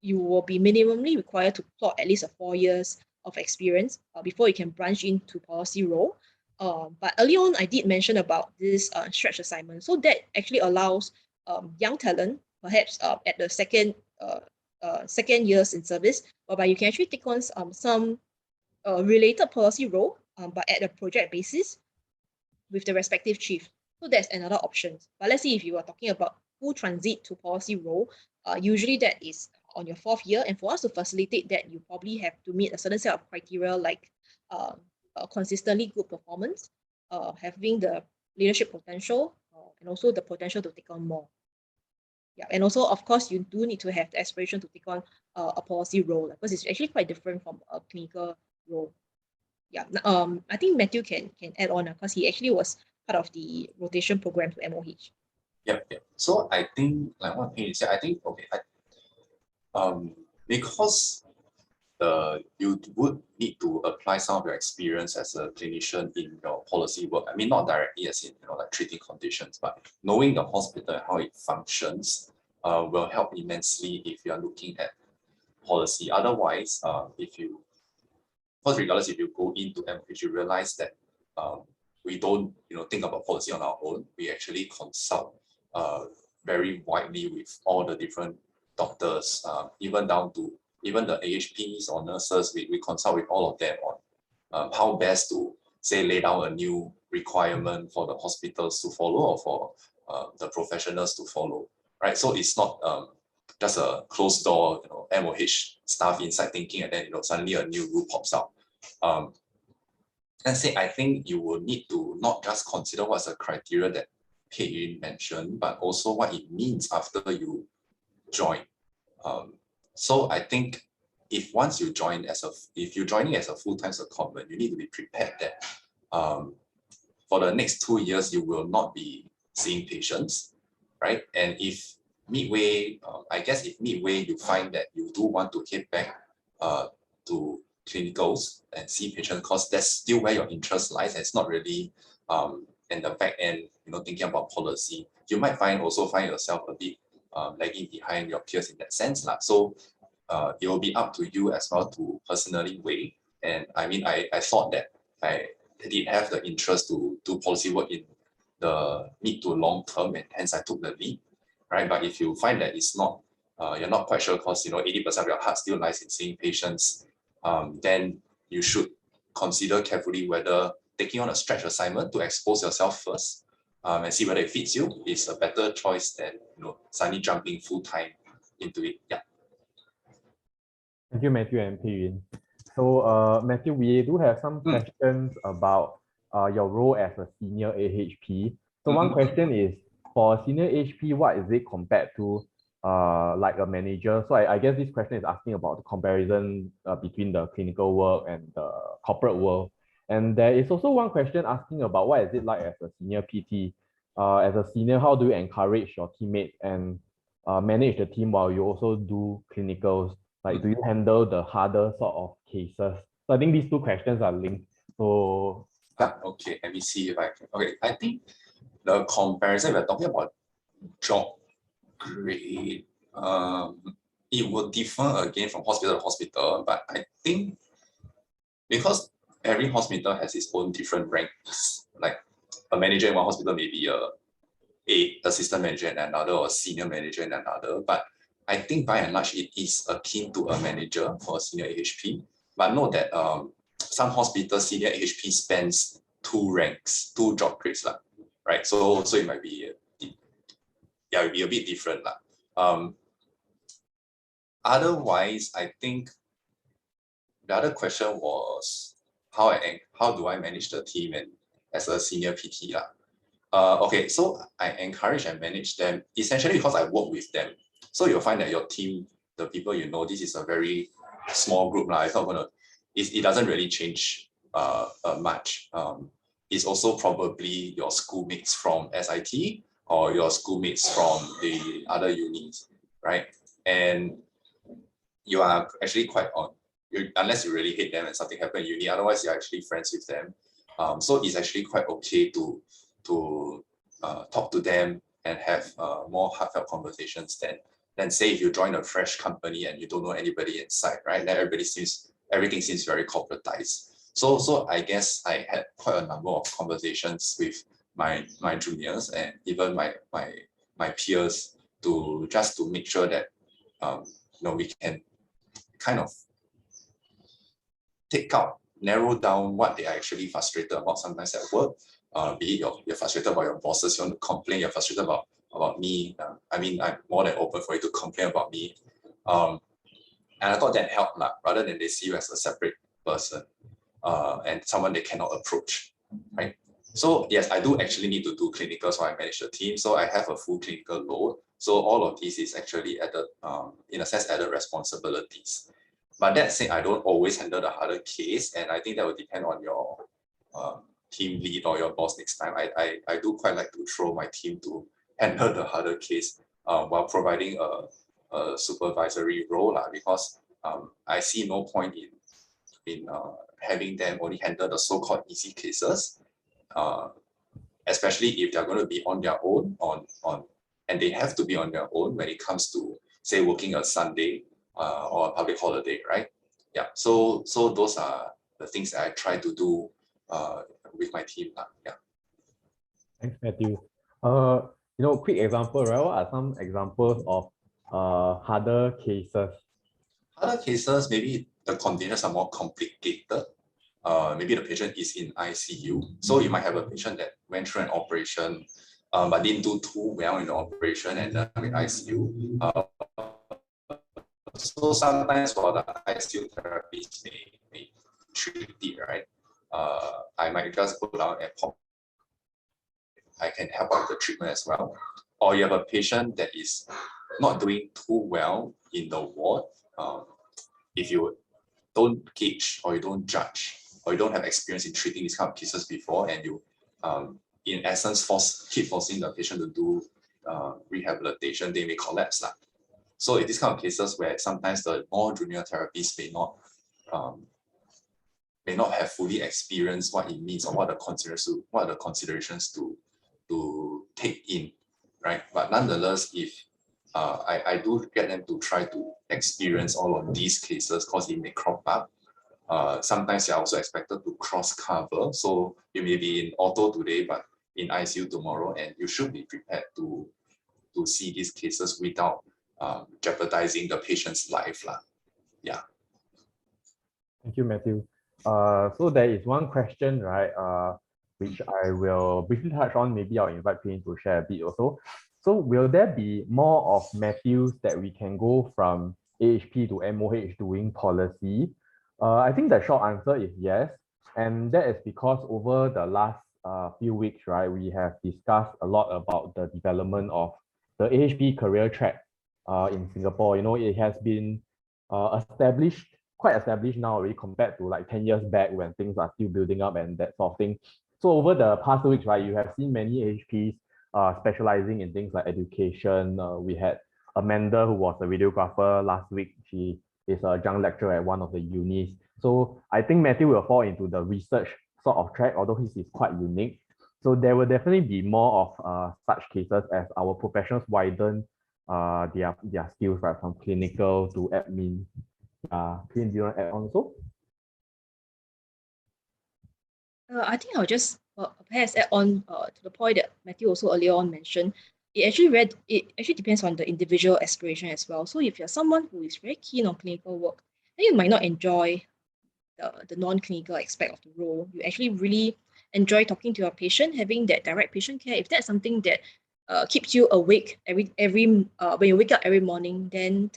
you will be minimally required to plot at least 4 years of experience before you can branch into policy role. But early on, I did mention about this stretch assignment. So that actually allows young talent, perhaps at the second years in service, whereby you can actually take on some related policy role, but at a project basis with the respective chief. So that's another option. But let's say if you are talking about full transit to policy role, usually that is on your 4th year. And for us to facilitate that, you probably have to meet a certain set of criteria like consistently good performance, having the leadership potential, and also the potential to take on more. Yeah, and also, of course, you do need to have the aspiration to take on a policy role, because it's actually quite different from a clinical role. Yeah, I think Matthew can add on because he actually was part of the rotation program to MOH. Yep. So I think, like what Ping said, I think, okay, because you would need to apply some of your experience as a clinician in your policy work. I mean, not directly as in, like treating conditions, but knowing the hospital and how it functions will help immensely if you are looking at policy. Otherwise, regardless, if you go into MOH, you realize that we don't, think about policy on our own. We actually consult very widely with all the different doctors, even down to even the AHPs or nurses. We consult with all of them on how best to, say, lay down a new requirement for the hospitals to follow or for the professionals to follow, right? So it's not just a closed door, MOH staff inside thinking, and then suddenly a new rule pops out. And say, I think you will need to not just consider what's the criteria that Pei Yun mentioned, but also what it means after you join. So I think if you're joining as a full-time secondment, you need to be prepared that for the next 2 years you will not be seeing patients, right? And if midway, you find that you do want to get back to clinicals and see patients, because that's still where your interest lies. And it's not really in the back end, thinking about policy. You might find yourself a bit lagging behind your peers in that sense. So it will be up to you as well to personally weigh. And I mean, I thought that I did have the interest to do policy work in the mid to long term, and hence I took the lead, right? But if you find that it's not, you're not quite sure because 80% of your heart still lies in seeing patients, then you should consider carefully whether taking on a stretch assignment to expose yourself first and see whether it fits you is a better choice than suddenly jumping full time into it. Yeah. Thank you, Matthew and Pei Yun. So, Matthew, we do have some questions about your role as a senior AHP. So one question is, for a senior AHP, what is it compared to like a manager? So I guess this question is asking about the comparison between the clinical work and the corporate world. And there is also one question asking about what is it like as a senior PT? As a senior, how do you encourage your teammates and manage the team while you also do clinicals? Like, do you handle the harder sort of cases? So I think these two questions are linked. So okay, let me see if I can. Okay, I think the comparison, we're talking about job grade. It will differ again from hospital to hospital, but I think because every hospital has its own different ranks, like a manager in one hospital may be a assistant manager in another, or a senior manager in another. But I think by and large it is akin to a manager for a senior AHP. But note that some hospitals, senior AHP spans 2 ranks, 2 job grades. right? So it might be, it'd be a bit different lah. Otherwise, I think the other question was how do I manage the team and as a senior PT lah. Okay, so I encourage and manage them essentially because I work with them. So you'll find that your team, the people you know, this is a very small group lah. It's not gonna, it doesn't really change much. It's also probably your schoolmates from SIT or your schoolmates from the other unis, right? And you are actually quite on, unless you really hate them and something happened in uni, otherwise you're actually friends with them. So it's actually quite okay to talk to them and have more heartfelt conversations than say if you join a fresh company and you don't know anybody inside, right? Then everything seems very corporatized. So I guess I had quite a number of conversations with my juniors and even my peers to make sure that we can kind of narrow down what they are actually frustrated about sometimes at work. Be it you're frustrated about your bosses, you want to complain, you're frustrated about me. I mean, I'm more than open for you to complain about me. And I thought that helped rather than they see you as a separate person and someone they cannot approach, right? So yes, I do actually need to do clinical, so I manage the team. So I have a full clinical load. So all of this is actually added, in a sense, added responsibilities. But that said, I don't always handle the harder case, and I think that will depend on your team lead or your boss next time. I do quite like to throw my team to handle the harder case while providing a supervisory role because I see no point in having them only handle the so-called easy cases, especially if they're going to be on their own and they have to be on their own when it comes to, say, working a Sunday or a public holiday, right? Yeah. So those are the things that I try to do with my team. Yeah. Thanks, Matthew. Quick example, right? What are some examples of harder cases? Harder cases, maybe the conditions are more complicated. Maybe the patient is in ICU. So you might have a patient that went through an operation, but didn't do too well in the operation and in ICU. So sometimes for the ICU therapists may treat it, right? I might just go down and pop. I can help out with the treatment as well. Or you have a patient that is not doing too well in the ward. If you don't gauge or you don't judge or you don't have experience in treating these kind of cases before, and you, in essence, keep forcing the patient to do rehabilitation, they may collapse. So in these kind of cases where sometimes the more junior therapists may not have fully experienced what it means or what are the considerations to take in, right? But nonetheless, if I do get them to try to experience all of these cases because it may crop up. Sometimes you're also expected to cross cover. So you may be in auto today, but in ICU tomorrow, and you should be prepared to see these cases without jeopardizing the patient's life. Yeah. Thank you, Matthew. So there is one question, right, which I will briefly touch on. Maybe I'll invite Payne to share a bit also. So will there be more of Matthews that we can go from AHP to MOH doing policy? I think the short answer is yes. And that is because over the last few weeks, right, we have discussed a lot about the development of the AHP career track in Singapore. It has been quite established now already compared to like 10 years back when things are still building up and that sort of thing. So over the past weeks, right, you have seen many AHPs specializing in things like education. We had Amanda, who was a videographer last week. She is a adjunct lecturer at one of the unis. So I think Matthew will fall into the research sort of track, although his is quite unique. So there will definitely be more of such cases as our professionals widen their skills, right, from clinical to admin. Payne, do you want to add on also? I think I'll just perhaps add on to the point that Matthew also earlier on mentioned. It actually depends on the individual aspiration as well. So if you're someone who is very keen on clinical work, then you might not enjoy the non-clinical aspect of the role. You actually really enjoy talking to your patient, having that direct patient care, if that's something that keeps you awake every when you wake up every morning, then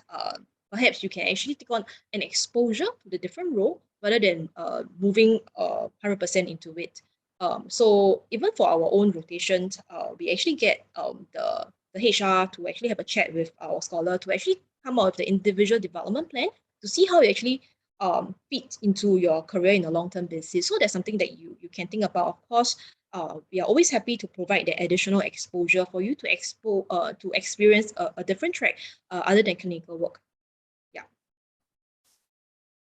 perhaps you can actually take on an exposure to the different role rather than moving 100% into it. So even for our own rotations, we actually get the HR to actually have a chat with our scholar to actually come up with the individual development plan to see how you actually fit into your career in a long-term basis. So that's something that you can think about. Of course, we are always happy to provide the additional exposure for you to experience a different track other than clinical work.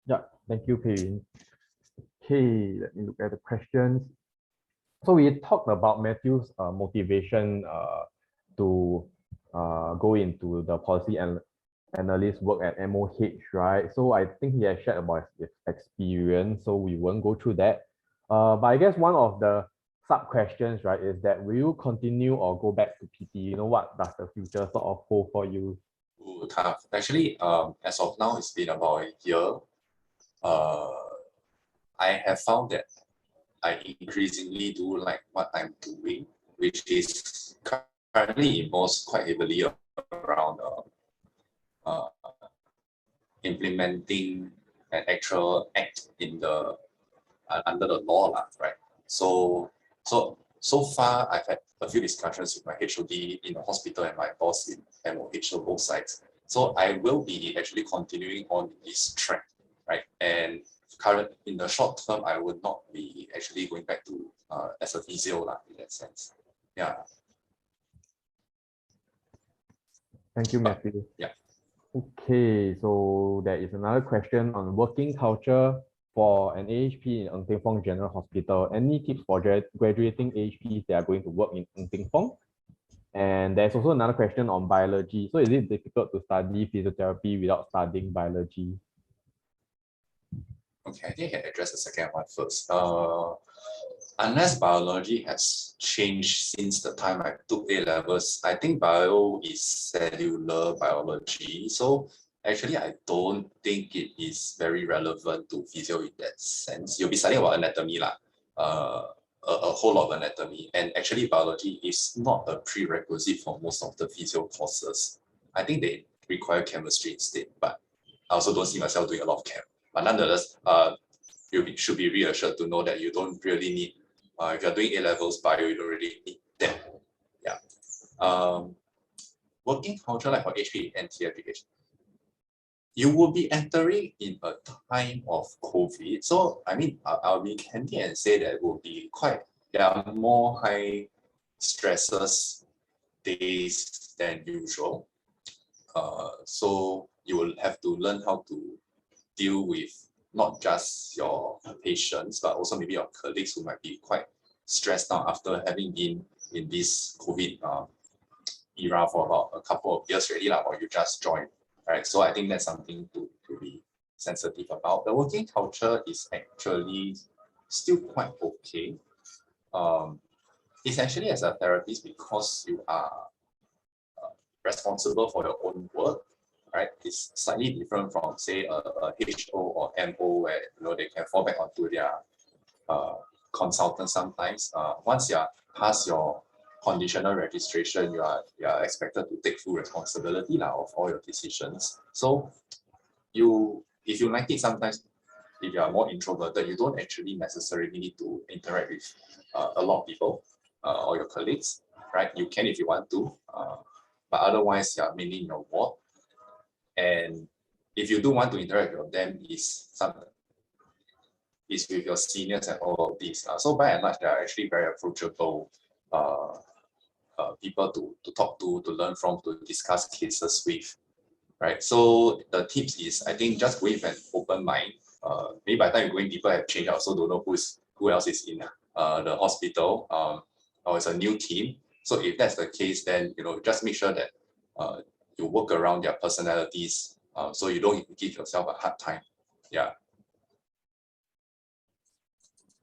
Yeah, thank you, Pei. Okay, let me look at the questions. So we talked about Matthew's motivation to go into the policy and analyst work at MOH, right? So I think he has shared about his experience, so we won't go through that. But I guess one of the sub questions, right, is that will you continue or go back to PT? You know, what does the future sort of hold for you? Ooh, tough. Actually, as of now, it's been about a year. I have found that I increasingly do like what I'm doing, which is currently involves quite heavily around implementing an actual act in the under the law, right? So far, I've had a few discussions with my HOD in the hospital and my boss in MOH, so both sides. So I will be actually continuing on this track, right? And in the short term, I would not be actually going back to as a physio in that sense. Yeah. Thank you, Matthew. Yeah. Okay, so there is another question on working culture for an AHP in Ng Teng Fong General Hospital. Any tips for graduating AHPs that are going to work in Ng Teng Fong? And there's also another question on biology. So is it difficult to study physiotherapy without studying biology? Okay, I think I can address the second one first. Unless biology has changed since the time I took A-levels, I think bio is cellular biology. So actually, I don't think it is very relevant to physio in that sense. You'll be studying about anatomy, a whole lot of anatomy. And actually, biology is not a prerequisite for most of the physio courses. I think they require chemistry instead, but I also don't see myself doing a lot of chem. But nonetheless, you should be reassured to know that you don't really need, if you're doing A-levels bio, you don't really need that. Yeah. Working culture like for HP and T application, you will be entering in a time of COVID. So, I mean, I'll be candid and say that it will be there are more high stresses days than usual. So you will have to learn how to deal with not just your patients, but also maybe your colleagues who might be quite stressed out after having been in this COVID era for about a couple of years already, or you just joined, right? So I think that's something to be sensitive about. The working culture is actually still quite okay. Essentially, as a therapist, because you are responsible for your own work, right? It's slightly different from, say, a HO or MO, where they can fall back onto their consultant sometimes. Once you are past your conditional registration, you are expected to take full responsibility of all your decisions. So if you like it, sometimes if you are more introverted, you don't actually necessarily need to interact with a lot of people or your colleagues, right? You can if you want to, but otherwise, you are mainly in your ward. And if you do want to interact with them, is with your seniors and all of these. So by and large, they are actually very approachable people to talk to learn from, to discuss cases with, right? So the tips is, I think, just go with an open mind. Maybe by the time you're going, people have changed. I also don't know who else is in the hospital, or it's a new team. So if that's the case, then just make sure that you work around their personalities, so you don't give yourself a hard time. Yeah.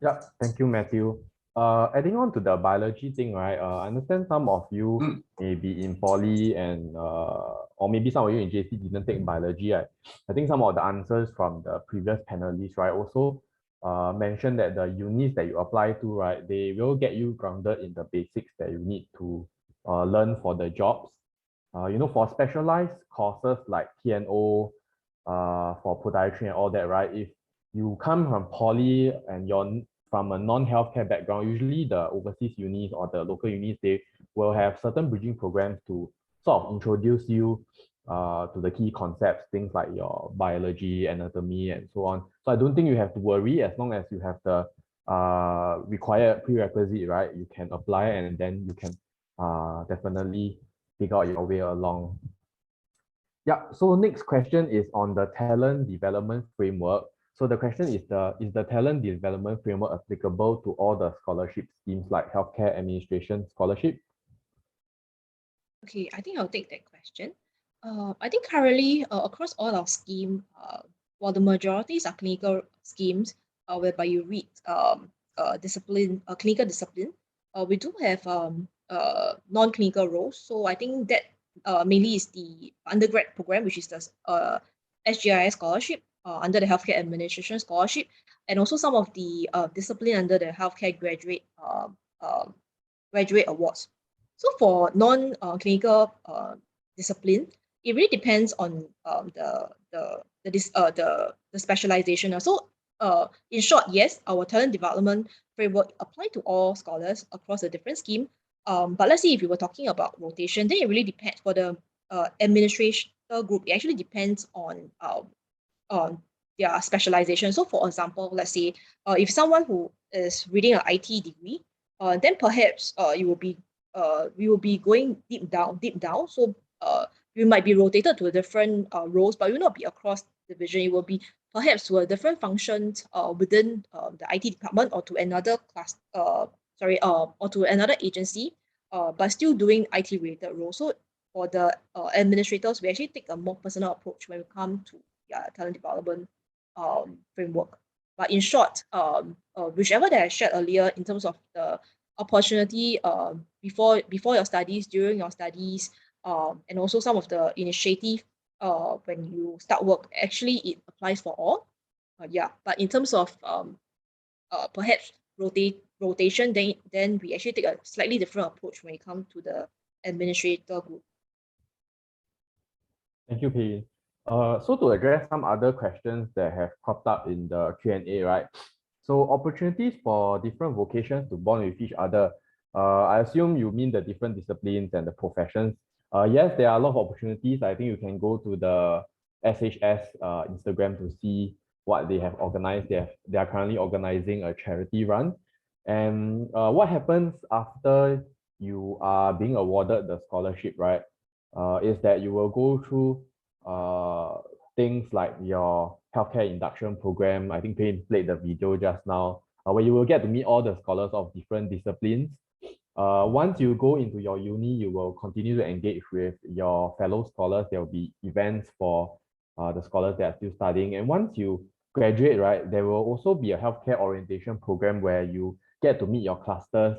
Yeah, thank you, Matthew. Adding on to the biology thing, right? I understand some of you may be in poly and or maybe some of you in JC didn't take biology, right? I think some of the answers from the previous panelists, right, also mentioned that the unis that you apply to, right, they will get you grounded in the basics that you need to learn for the jobs. For specialized courses like P&O, for podiatry and all that, right? If you come from poly and you're from a non-healthcare background, usually the overseas unis or the local unis, they will have certain bridging programs to sort of introduce you to the key concepts, things like your biology, anatomy, and so on. So I don't think you have to worry as long as you have the required prerequisite, right? You can apply and then you can definitely figure out your way along. Yeah, so next question is on the talent development framework. So the question is the talent development framework applicable to all the scholarship schemes like healthcare administration scholarship? Okay, I think I'll take that question. I think currently across all our scheme, while the majorities are clinical schemes, whereby you read clinical discipline, we do have non-clinical roles. So I think that mainly is the undergrad program, which is the SGIS scholarship under the healthcare administration scholarship, and also some of the discipline under the healthcare graduate awards. So for non-clinical discipline, it really depends on the specialization. So in short, yes, our talent development framework apply to all scholars across the different scheme. But let's say if you were talking about rotation, then it really depends for the administrator group. It actually depends on their specialization. So for example, let's say if someone who is reading an IT degree, then perhaps we will be going deep down. So we might be rotated to or roles, but it will not be across division. It will be perhaps to a different functions within the IT department or to another class, or to another agency, but still doing IT related roles. So for the administrators, we actually take a more personal approach when we come to talent development framework. But in short, whichever that I shared earlier in terms of the opportunity before your studies, during your studies, and also some of the initiative when you start work, actually it applies for all. But in terms of perhaps rotation, then we actually take a slightly different approach when it comes to the administrator group. Thank you, Pei. So to address some other questions that have cropped up in the Q&A, right? So opportunities for different vocations to bond with each other. I assume you mean the different disciplines and the professions. Yes, there are a lot of opportunities. I think you can go to the SHS Instagram to see what they have organized. They are currently organizing a charity run. And what happens after you are being awarded the scholarship, right? Is that you will go through things like your healthcare induction program. I think Payne played the video just now, where you will get to meet all the scholars of different disciplines. Once you go into your uni, you will continue to engage with your fellow scholars. There will be events for the scholars that are still studying. And once you graduate, right, there will also be a healthcare orientation program where you get to meet your clusters,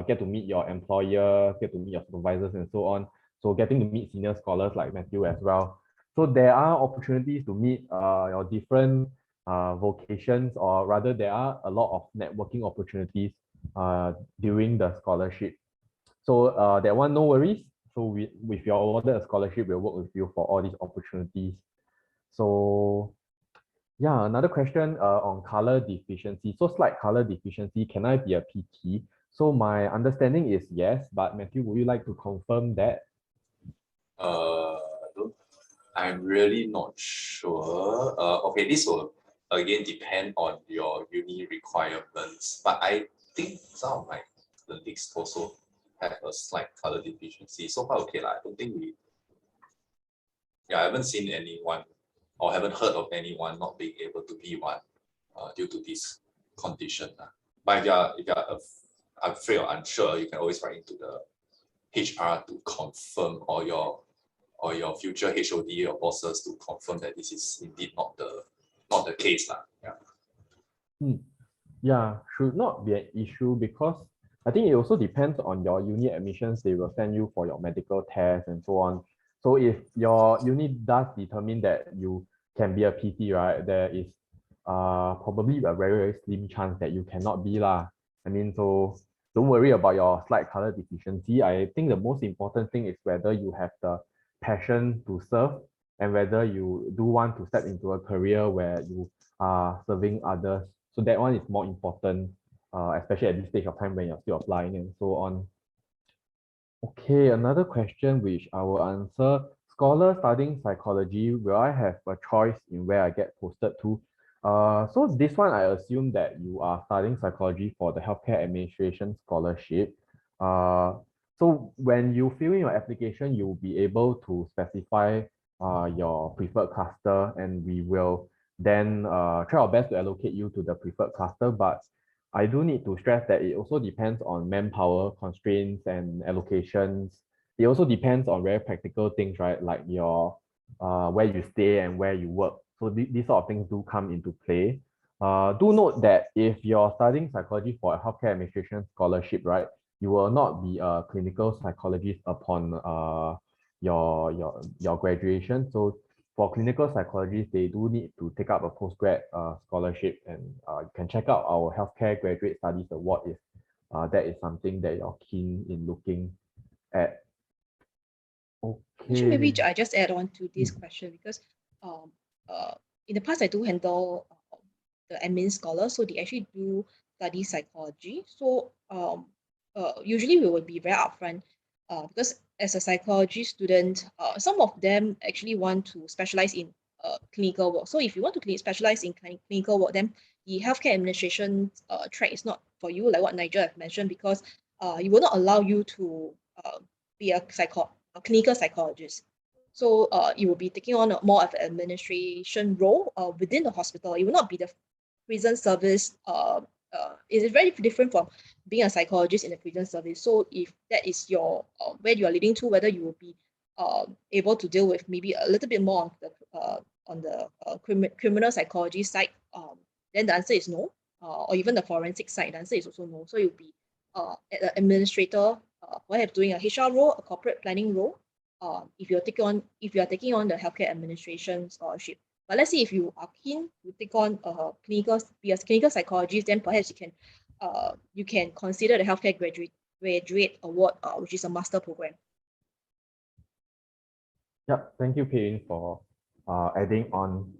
get to meet your employer, get to meet your supervisors and so on. So getting to meet senior scholars like Matthew as well. So there are opportunities to meet your different vocations, or rather there are a lot of networking opportunities during the scholarship. So that one, no worries. So with your awarded scholarship, we'll work with you for all these opportunities. So yeah, another question on color deficiency. So slight color deficiency, can I be a PT? So my understanding is yes, but Matthew, would you like to confirm that? I'm really not sure. Okay, this will again depend on your uni requirements, but I think some of my colleagues also have a slight color deficiency. So far, okay, I don't think I haven't seen anyone or haven't heard of anyone not being able to be one due to this condition. But if you're afraid or unsure, you can always write into the HR to confirm, or your future HOD or bosses to confirm that this is indeed not the case. Yeah, should not be an issue, because I think it also depends on your uni admissions. They will send you for your medical test and so on. So if your uni does determine that you can be a PT, right, there is probably a very, very slim chance that you cannot be lah. I mean, so don't worry about your slight color deficiency. I think the most important thing is whether you have the passion to serve and whether you do want to step into a career where you are serving others. So that one is more important, especially at this stage of time when you're still applying and so on. Okay, another question which I will answer. Scholar studying psychology, will I have a choice in where I get posted to? So this one, I assume that you are studying psychology for the healthcare administration scholarship. So when you fill in your application, you'll be able to specify your preferred cluster, and we will then try our best to allocate you to the preferred cluster. But I do need to stress that it also depends on manpower constraints and allocations. It also depends on very practical things, right? Like your where you stay and where you work. So these sort of things do come into play. Do note that if you're studying psychology for a healthcare administration scholarship, right, you will not be a clinical psychologist upon your graduation. So for clinical psychologists, they do need to take up a postgrad scholarship, and you can check out our Healthcare Graduate Studies Award if that is something that you're keen in looking at. Okay. Actually, maybe I just add on to this question because in the past I do handle the admin scholars, so they actually do study psychology. So usually we would be very upfront because as a psychology student, some of them actually want to specialize in clinical work. So if you want to specialize in clinical work, then the healthcare administration track is not for you, like what Nigel have mentioned, because it will not allow you to be a clinical psychologist. So you will be taking on more of an administration role within the hospital. It will not be the prison service. It is very different from being a psychologist in the prison service. So if that is your where you are leading to, whether you will be able to deal with maybe a little bit more on the criminal psychology side, then the answer is no. Or even the forensic side, the answer is also no. So you'll be an administrator, perhaps doing a HR role, a corporate planning role. If you are taking on the healthcare administration scholarship. But let's say if you are keen to take on be a clinical psychologist, then perhaps you can consider the healthcare graduate award, which is a master program. Yep, thank you, Pei for adding on.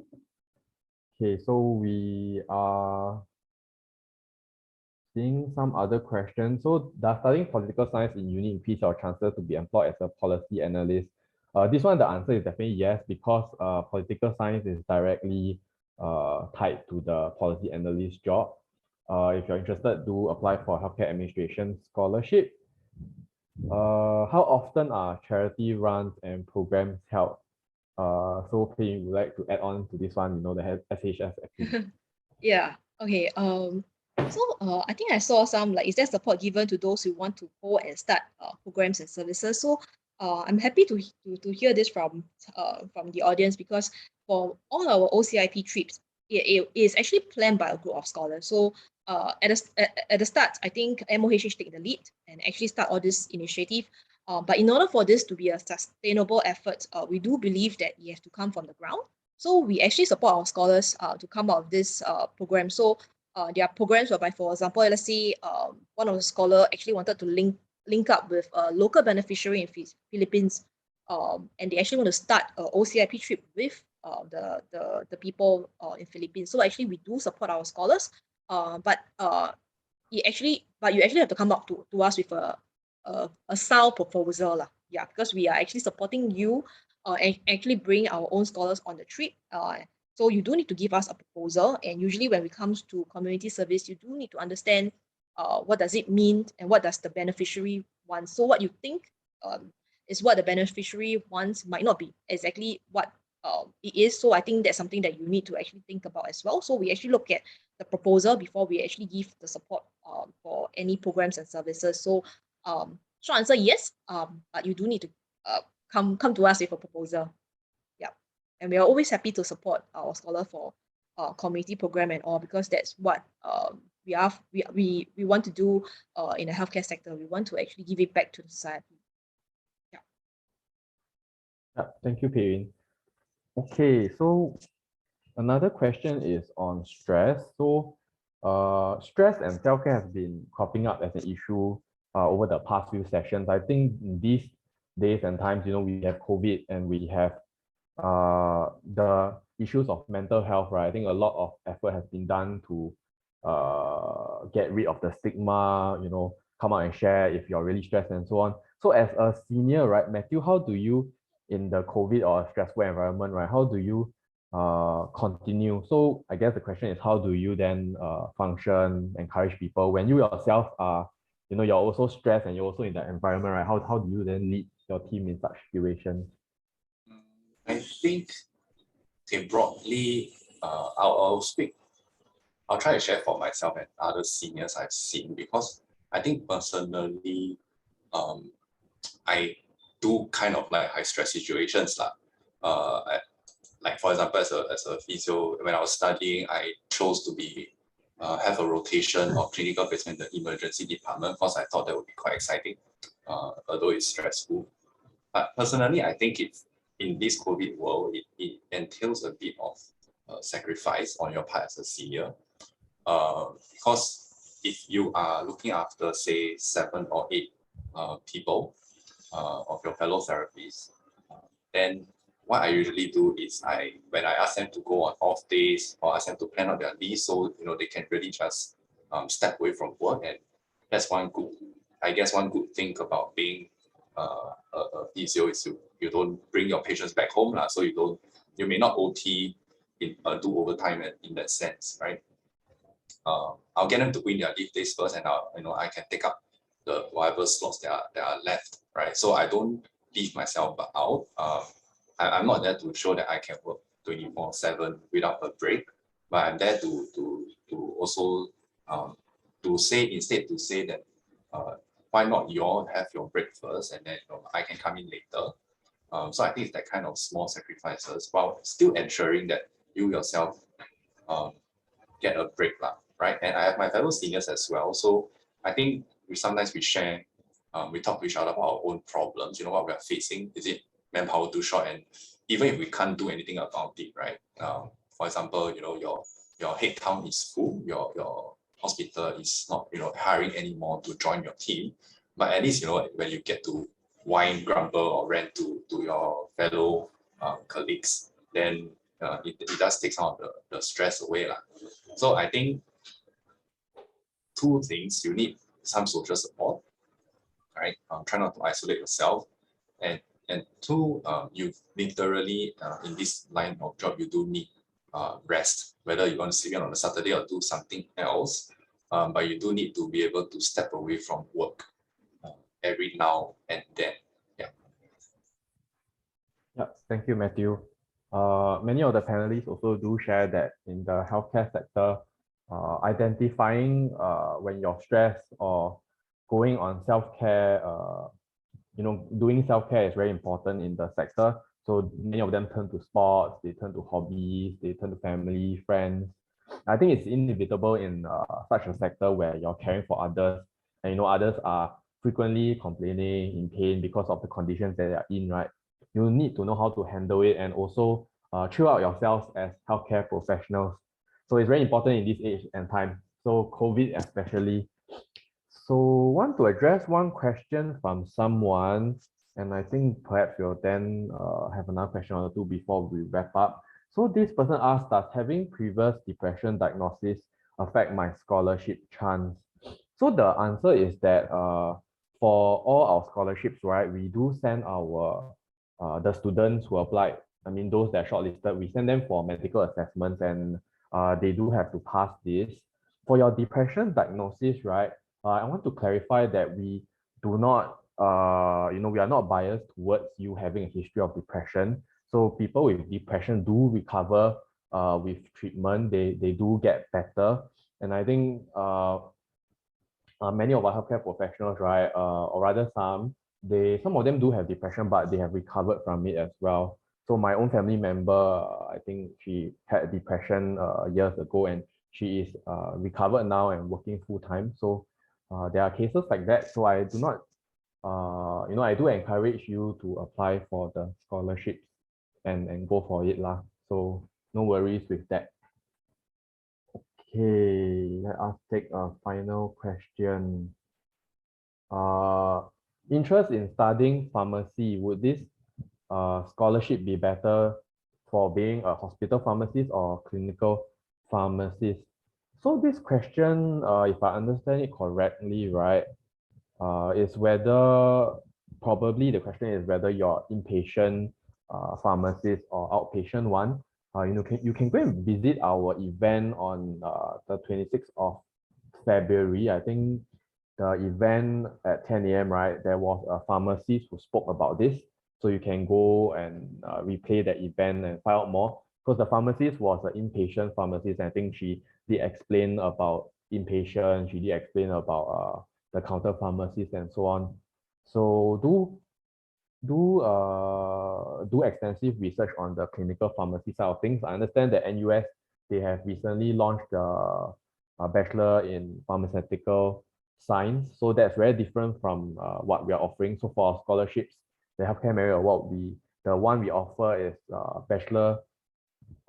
Okay, so we are seeing some other questions. So does studying political science in uni increase your chances to be employed as a policy analyst? This one, the answer is definitely yes, because political science is directly tied to the policy analyst job. If you're interested, do apply for healthcare administration scholarship. How often are charity runs and programs held? So Pei, would like to add on to this one, the SHS activity. Yeah, okay. So I think I saw some, like, is there support given to those who want to go and start programs and services? So I'm happy to hear this from the audience, because for all our OCIP trips, it is actually planned by a group of scholars. So at the start, I think MOHH take the lead and actually start all this initiative. But in order for this to be a sustainable effort, we do believe that it has to come from the ground. So we actually support our scholars to come out of this program. So there are programs whereby, for example, let's say one of the scholars actually wanted to link up with a local beneficiary in Philippines, and they actually want to start an OCIP trip with the people in Philippines. So actually we do support our scholars, but you actually have to come up to us with a style proposal lah. Yeah, because we are actually supporting you and actually bring our own scholars on the trip. So you do need to give us a proposal, and usually when it comes to community service, you do need to understand what does it mean and what does the beneficiary want. So what you think is what the beneficiary wants might not be exactly what it is. So I think that's something that you need to actually think about as well. So we actually look at the proposal before we actually give the support for any programs and services. So short answer, yes, but you do need to come to us with a proposal. And we are always happy to support our scholar for community program and all, because that's what we want to do in the healthcare sector. We want to actually give it back to the society. Yeah, thank you, Pei. Okay, so Another question is on stress. So, stress and self-care has been cropping up as an issue over the past few sessions. I think in these days and times, we have COVID and we have the issues of mental health, right? I think a lot of effort has been done to get rid of the stigma, come out and share if you're really stressed and so on. So as a senior, right, Matthew, how do you, in the COVID or stressful environment, right, how do you continue? So I guess the question is, how do you then function, encourage people when you yourself are, you're also stressed and you're also in that environment, right? How do you then lead your team in such situations? I think, broadly, I'll try to share for myself and other seniors I've seen, because I think personally, I do kind of like high stress situations. Like for example, as a physio, when I was studying, I chose to have a rotation or clinical placement in the emergency department because I thought that would be quite exciting, although it's stressful. But personally, I think in this COVID world, it entails a bit of sacrifice on your part as a senior, because if you are looking after, say, 7 or 8 people of your fellow therapists, then what I usually do is when I ask them to go on off days or ask them to plan out their leave, so they can really just step away from work. And that's one good thing about being a physio is you don't bring your patients back home, so you may not OT do overtime in that sense, right? I'll get them to win their leave days first, and I can take up the whatever slots that are left, right? So I don't leave myself out. I'm not there to show that I can work 24/7 without a break, but I'm there to also to say that why not you all have your break first, and then I can come in later. So I think it's that kind of small sacrifices while still ensuring that you yourself get a break, right? And I have my fellow seniors as well. So I think sometimes we share, we talk to each other about our own problems, what we are facing. Is it manpower too short? And even if we can't do anything about it, right? For example, your head count is full, your hospital is not, hiring anymore to join your team. But at least, when you get to whine, grumble, or rant to your fellow colleagues, then it does take some of the stress away. So I think 2 things: you need some social support, right? Try not to isolate yourself, and 2, you literally in this line of job, you do need rest, whether you want to sleep in on a Saturday or do something else, but you do need to be able to step away from work every now and then. Yeah, thank you, Matthew. Many of the panelists also do share that in the healthcare sector, identifying when you're stressed or going on self-care, doing self-care is very important in the sector. So many of them turn to sports, they turn to hobbies, they turn to family, friends. I think it's inevitable in such a sector where you're caring for others, and others are frequently complaining, in pain because of the conditions that they are in, right? You need to know how to handle it and also chill out yourselves as healthcare professionals. So it's very important in this age and time. So COVID especially. So want to address one question from someone, and I think perhaps we'll then have another question or 2 before we wrap up. So this person asked, does having previous depression diagnosis affect my scholarship chance? So the answer is that for all our scholarships, right, we do send our the students who applied, those that are shortlisted, we send them for medical assessments, and they do have to pass this. For your depression diagnosis, right, I want to clarify that we do not, we are not biased towards you having a history of depression. So people with depression do recover with treatment. They do get better. And I think many of our healthcare professionals, right, or rather some of them do have depression, but they have recovered from it as well. So my own family member, I think she had depression years ago, and she is recovered now and working full time. So there are cases like that. So I do not, I do encourage you to apply for the scholarships and go for it lah. So no worries with that. Okay, let us take a final question. Interest in studying pharmacy, would this scholarship be better for being a hospital pharmacist or clinical pharmacist? So this question, if I understand it correctly, right, is whether, probably the question is whether you're inpatient pharmacist or outpatient one. You can go and visit our event on the 26th of February. I think the event at 10 a.m., right, there was a pharmacist who spoke about this. So you can go and replay that event and find out more. Because the pharmacist was an inpatient pharmacist. I think she did explain about inpatient. She did explain about the counter pharmacist and so on. So do extensive research on the clinical pharmacy side of things. I understand that NUS, they have recently launched the Bachelor in Pharmaceutical Science. So that's very different from what we are offering. So for our scholarships, the Healthcare Merit Award, the one we offer is Bachelor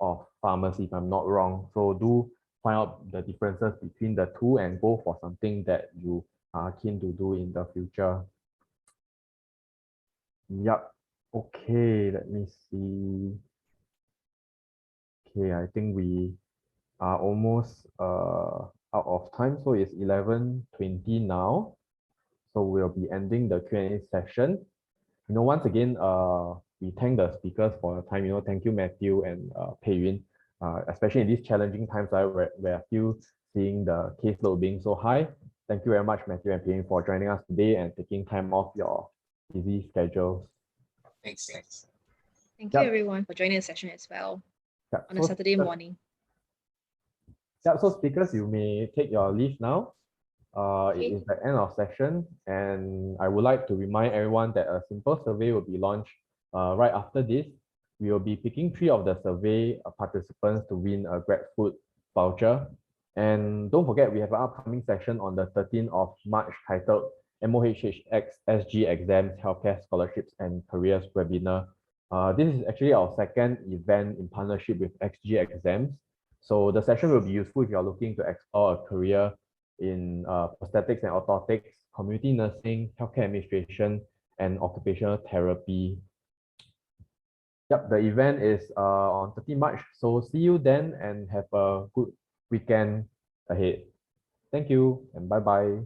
of Pharmacy, if I'm not wrong. So do find out the differences between the two and go for something that you are keen to do in the future. Yep. Okay, let me see. Okay, I think we are almost out of time. So it's 11:20 now. So we'll be ending the Q&A session. Once again, we thank the speakers for your time. Thank you, Matthew and Pei Yun, especially in these challenging times, right, where we're still seeing the caseload being so high. Thank you very much, Matthew and Pei Yun, for joining us today and taking time off your busy schedules. Thanks. Thank you, everyone, for joining the session as well on a Saturday morning. Yeah, so speakers, you may take your leave now. Okay. It is the end of session, and I would like to remind everyone that a simple survey will be launched right after this. We will be picking 3 of the survey participants to win a GrabFood voucher. And don't forget, we have an upcoming session on the 13th of March titled MOHHX SG Exams, Healthcare Scholarships and Careers webinar. This is actually our second event in partnership with XG Exams. So the session will be useful if you're looking to explore a career in prosthetics and orthotics, community nursing, healthcare administration, and occupational therapy. Yep, the event is on 30 March. So see you then and have a good weekend ahead. Thank you and bye-bye.